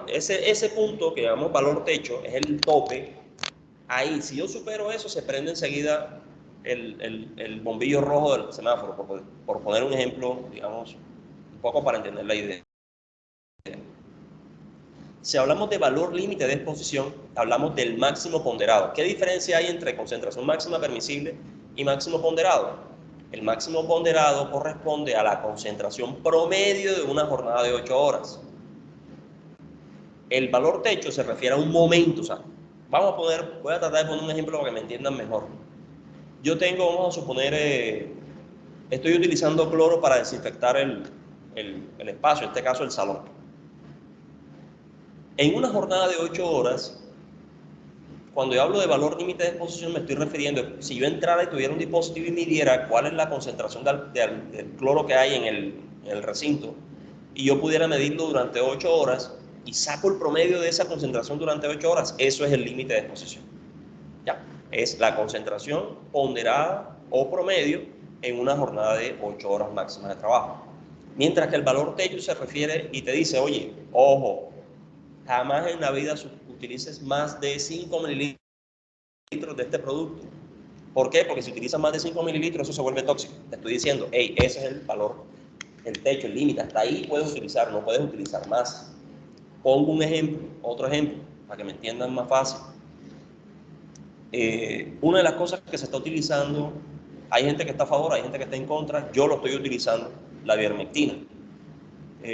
Ese punto que llamamos valor techo es el tope. Ahí, si yo supero eso, se prende enseguida el bombillo rojo del semáforo, por poner un ejemplo, digamos, un poco para entender la idea. Si hablamos de valor límite de exposición, hablamos del máximo ponderado. ¿Qué diferencia hay entre concentración máxima permisible y máximo ponderado? El máximo ponderado corresponde a la concentración promedio de una jornada de 8 horas. El valor techo se refiere a un momento, o sea, voy a tratar de poner un ejemplo para que me entiendan mejor. Yo tengo, vamos a suponer, estoy utilizando cloro para desinfectar el espacio, en este caso el salón. En una jornada de 8 horas, cuando yo hablo de valor límite de exposición, me estoy refiriendo, si yo entrara y tuviera un dispositivo y midiera cuál es la concentración del cloro que hay en el recinto, y yo pudiera medirlo durante 8 horas, y saco el promedio de esa concentración durante 8 horas, eso es el límite de exposición. ¿Ya? Es la concentración ponderada o promedio en una jornada de 8 horas máximas de trabajo. Mientras que el valor techo se refiere y te dice, oye, ojo, jamás en la vida utilices más de 5 mililitros de este producto. ¿Por qué? Porque si utilizas más de 5 mililitros, eso se vuelve tóxico. Te estoy diciendo, hey, ese es el valor, el techo, el límite. Hasta ahí puedes utilizar, no puedes utilizar más. Pongo un ejemplo, otro ejemplo, para que me entiendan más fácil. Una de las cosas que se está utilizando, hay gente que está a favor, hay gente que está en contra, yo lo estoy utilizando, la ivermectina,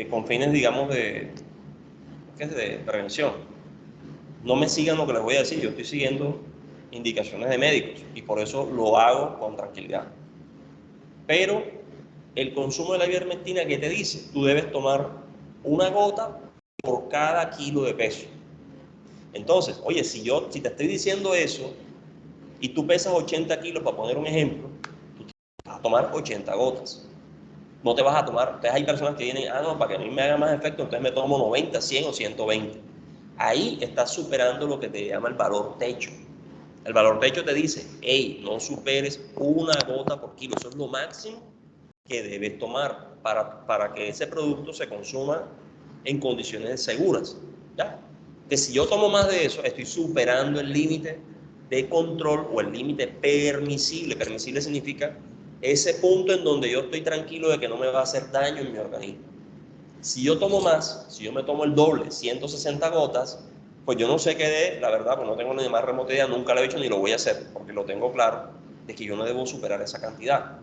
con fines, digamos, de prevención. No me sigan lo que les voy a decir, yo estoy siguiendo indicaciones de médicos y por eso lo hago con tranquilidad. Pero el consumo de la ivermectina, ¿qué te dice? Tú debes tomar una gota por cada kilo de peso. Entonces, oye, si te estoy diciendo eso y tú pesas 80 kilos, para poner un ejemplo, tú vas a tomar 80 gotas. No te vas a tomar, entonces hay personas que vienen, no, para que a mí me haga más efecto, entonces me tomo 90, 100 o 120. Ahí estás superando lo que te llama el valor techo. El valor techo te dice, hey, no superes una gota por kilo, eso es lo máximo que debes tomar para que ese producto se consuma en condiciones seguras, ¿ya? Que si yo tomo más de eso, estoy superando el límite de control o el límite permisible. Permisible significa ese punto en donde yo estoy tranquilo de que no me va a hacer daño en mi organismo. Si yo tomo más, si yo me tomo el doble, 160 gotas, pues yo no sé qué de, la verdad, pues no tengo ni más remota idea, nunca lo he hecho ni lo voy a hacer, porque lo tengo claro, de que yo no debo superar esa cantidad.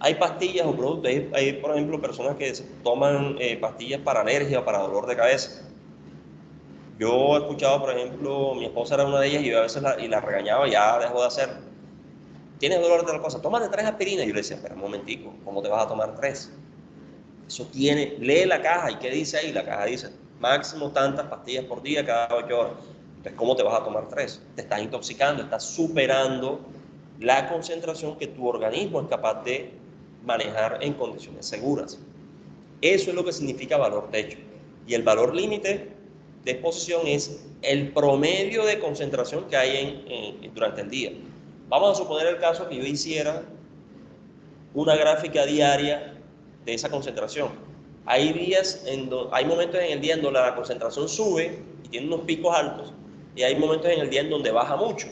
Hay pastillas o productos, hay por ejemplo, personas que toman pastillas para alergia o para dolor de cabeza. Yo he escuchado, por ejemplo, mi esposa era una de ellas y yo a veces la regañaba, ya dejó de hacerlo. ¿Tienes dolor de tal cosa? Tómate 3 aspirinas. Y yo le decía, espera un momentico, ¿cómo te vas a tomar 3? Eso tiene, lee la caja y ¿qué dice ahí? La caja dice, máximo tantas pastillas por día cada 8 horas. Entonces, ¿cómo te vas a tomar 3? Te estás intoxicando, estás superando la concentración que tu organismo es capaz de manejar en condiciones seguras. Eso es lo que significa valor techo. Y el valor límite de exposición es el promedio de concentración que hay durante el día. Vamos a suponer el caso que yo hiciera una gráfica diaria de esa concentración. Hay momentos en el día en donde la concentración sube y tiene unos picos altos, y hay momentos en el día en donde baja mucho.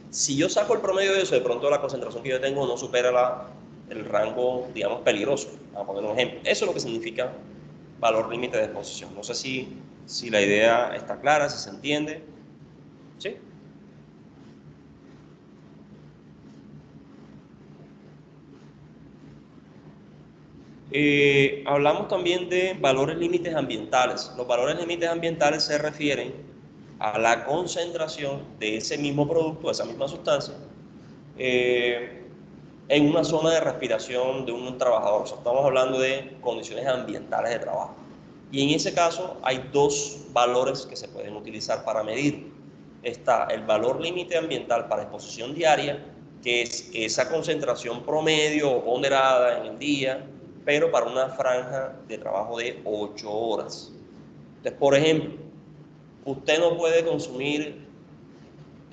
Si yo saco el promedio de eso, de pronto la concentración que yo tengo no supera el rango, digamos, peligroso. Vamos a poner un ejemplo. Eso es lo que significa valor límite de exposición. No sé si la idea está clara, si se entiende. ¿Sí? Hablamos también de valores límites ambientales. Los valores límites ambientales se refieren a la concentración de ese mismo producto, de esa misma sustancia, en una zona de respiración de un trabajador. O sea, estamos hablando de condiciones ambientales de trabajo. Y en ese caso hay 2 valores que se pueden utilizar para medir. Está el valor límite ambiental para exposición diaria, que es esa concentración promedio o ponderada en el día, pero para una franja de trabajo de 8 horas. Entonces, por ejemplo, usted no puede consumir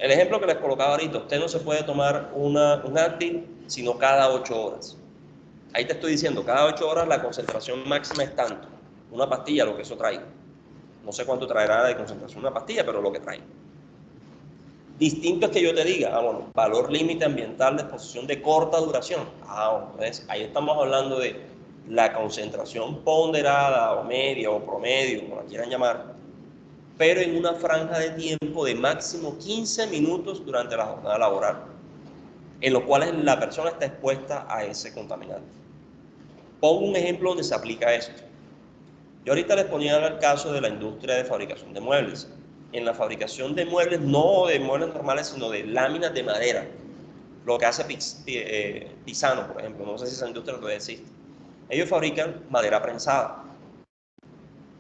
El ejemplo que les colocaba ahorita, usted no se puede tomar un Advil sino cada 8 horas. Ahí te estoy diciendo, cada 8 horas la concentración máxima es tanto. Una pastilla, lo que eso trae. No sé cuánto traerá de concentración una pastilla, pero lo que trae. Distinto es que yo te diga, bueno, valor límite ambiental de exposición de corta duración. Entonces ahí estamos hablando de la concentración ponderada o media o promedio, como la quieran llamar, pero en una franja de tiempo de máximo 15 minutos durante la jornada laboral, en los cuales la persona está expuesta a ese contaminante. Pongo un ejemplo donde se aplica esto. Yo ahorita les ponía el caso de la industria de fabricación de muebles. En la fabricación de muebles, no de muebles normales, sino de láminas de madera. Lo que hace Pisano, por ejemplo, no sé si esa industria todavía existe. Ellos fabrican madera prensada,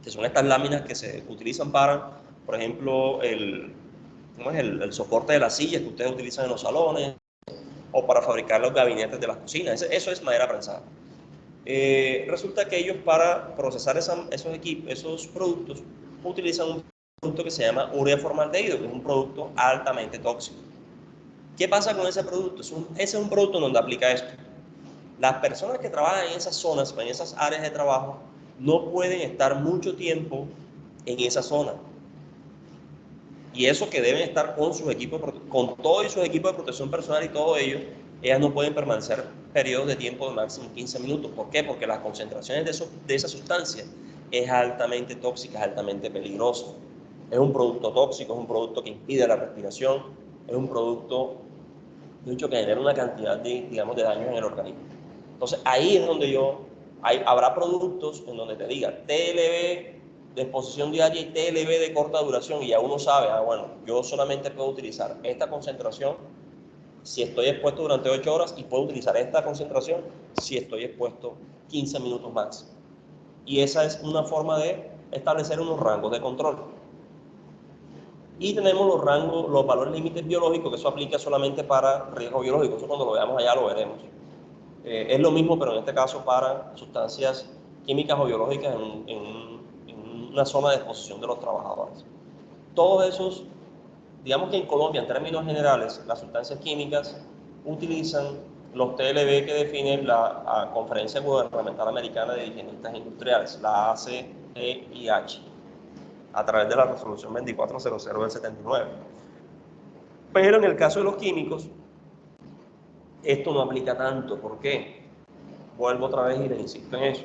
que son estas láminas que se utilizan para, por ejemplo, el soporte de las sillas que ustedes utilizan en los salones, o para fabricar los gabinetes de las cocinas. Eso es madera prensada. Resulta que ellos, para procesar esos productos, utilizan un producto que se llama ureaformaldehído, que es un producto altamente tóxico. ¿Qué pasa con ese producto? Ese es un producto donde aplica esto. Las personas que trabajan en esas zonas, en esas áreas de trabajo, no pueden estar mucho tiempo en esa zona. Y eso que deben estar con sus equipos, con todos sus equipos de protección personal y todo ello, ellas no pueden permanecer periodos de tiempo de máximo 15 minutos. ¿Por qué? Porque las concentraciones de esa sustancia es altamente tóxica, es altamente peligrosa. Es un producto tóxico, es un producto que impide la respiración, es un producto, de hecho, que genera una cantidad de daños en el organismo. Entonces, ahí es donde habrá productos en donde te diga TLB de exposición diaria y TLB de corta duración, y ya uno sabe, bueno, yo solamente puedo utilizar esta concentración si estoy expuesto durante 8 horas y puedo utilizar esta concentración si estoy expuesto 15 minutos máximo. Y esa es una forma de establecer unos rangos de control. Y tenemos los valores límites biológicos, que eso aplica solamente para riesgo biológico. Eso cuando lo veamos allá lo veremos. Es lo mismo, pero en este caso para sustancias químicas o biológicas en una zona de exposición de los trabajadores. Todos esos, digamos que en Colombia, en términos generales, las sustancias químicas utilizan los TLB que define la Conferencia Gubernamental Americana de Higienistas Industriales, la ACEIH, a través de la resolución 2400 del 79. Pero en el caso de los químicos, esto no aplica tanto. ¿Por qué? Vuelvo otra vez y les insisto en eso.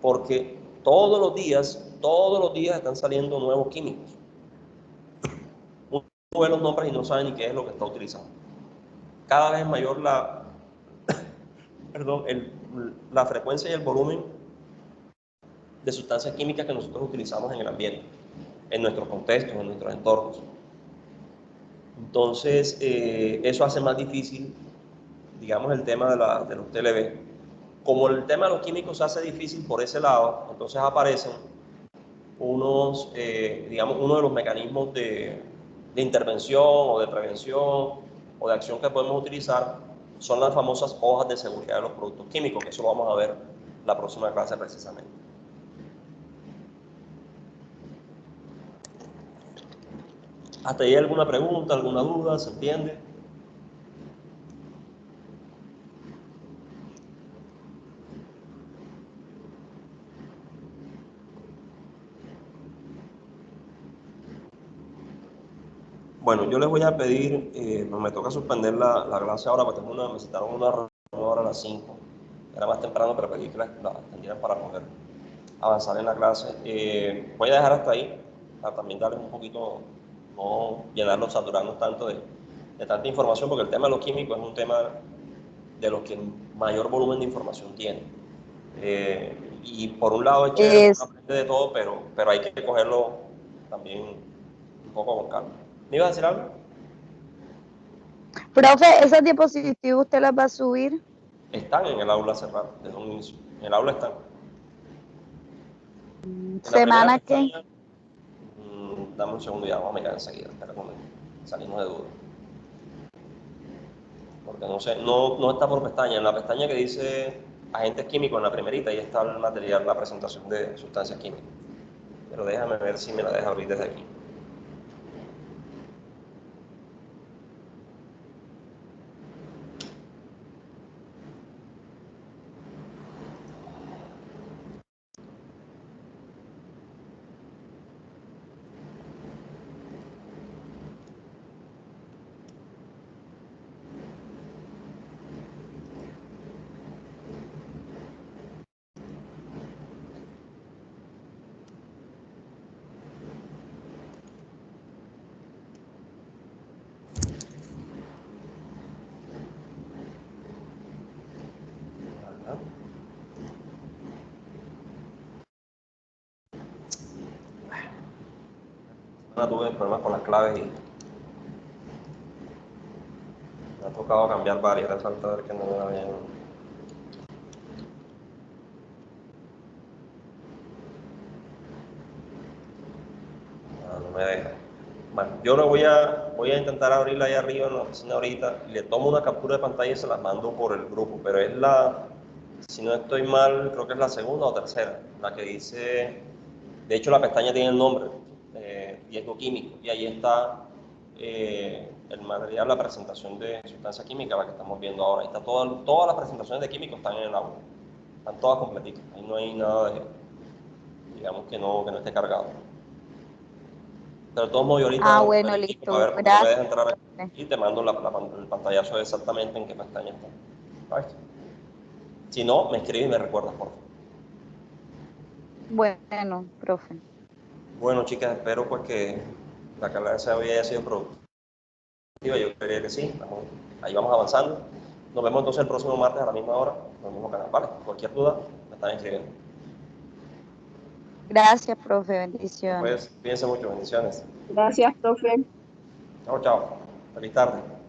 Porque todos los días están saliendo nuevos químicos. Uno ve los nombres y no sabe ni qué es lo que está utilizando. Cada vez mayor la frecuencia y el volumen de sustancias químicas que nosotros utilizamos en el ambiente, en nuestros contextos, en nuestros entornos. Entonces, eso hace más difícil, digamos, el tema de los TLB. Como el tema de los químicos se hace difícil por ese lado, entonces aparecen uno de los mecanismos de intervención o de prevención o de acción que podemos utilizar son las famosas hojas de seguridad de los productos químicos, que eso lo vamos a ver la próxima clase precisamente. ¿Hasta ahí alguna pregunta, alguna duda? ¿Se entiende? Bueno, yo les voy a pedir, me toca suspender la clase ahora porque me citaron una reunión ahora a las 5. Era más temprano, pero pedí que la atendieran para poder avanzar en la clase. Voy a dejar hasta ahí, para también darles un poquito, no llenarlos, saturarnos tanto de tanta información, porque el tema de los químicos es un tema de los que mayor volumen de información tiene. Y por un lado es chévere, uno aprende de todo, pero hay que cogerlo también un poco con calma. ¿Me ibas a decir algo? Profe, ¿esas diapositivas usted las va a subir? Están en el aula cerrada, desde un inicio. En el aula están. ¿Semana qué? Dame un segundo, ya vamos a mirar enseguida. Espera un momento. Salimos de duda. Porque no sé, no está por pestaña. En la pestaña que dice agentes químicos, en la primerita, ahí está el material, la presentación de sustancias químicas. Pero déjame ver si me la deja abrir desde aquí. Tuve problemas con las claves y me ha tocado cambiar varias, era falta ver que no me la habían. No me deja. Bueno, yo lo voy a intentar abrirla ahí arriba en la oficina ahorita, le tomo una captura de pantalla y se las mando por el grupo, pero es si no estoy mal, creo que es la segunda o tercera, la que dice, de hecho la pestaña tiene el nombre, riesgo químico, y ahí está el material, la presentación de sustancia química, la que estamos viendo ahora. Ahí está todas las presentaciones de químicos están en el aula, están todas completitas, ahí no hay nada de, digamos que no esté cargado. Pero de todos modos, yo ahorita Bueno, verifico para listo. ver, porque no me deja Gracias. entrar aquí y te mando el pantallazo de exactamente en qué pestaña está. ¿Sabes? Si no, me escribes y me recuerdas, por favor. Bueno, profe. Bueno, chicas, espero pues que la clase hoy haya sido productiva. Yo creería que sí. Ahí vamos avanzando. Nos vemos entonces el próximo martes a la misma hora, en el mismo canal. Vale, cualquier duda, me están escribiendo. Gracias, profe. Bendiciones. Pues, cuídense mucho, bendiciones. Gracias, profe. Chao, chao. Feliz tarde.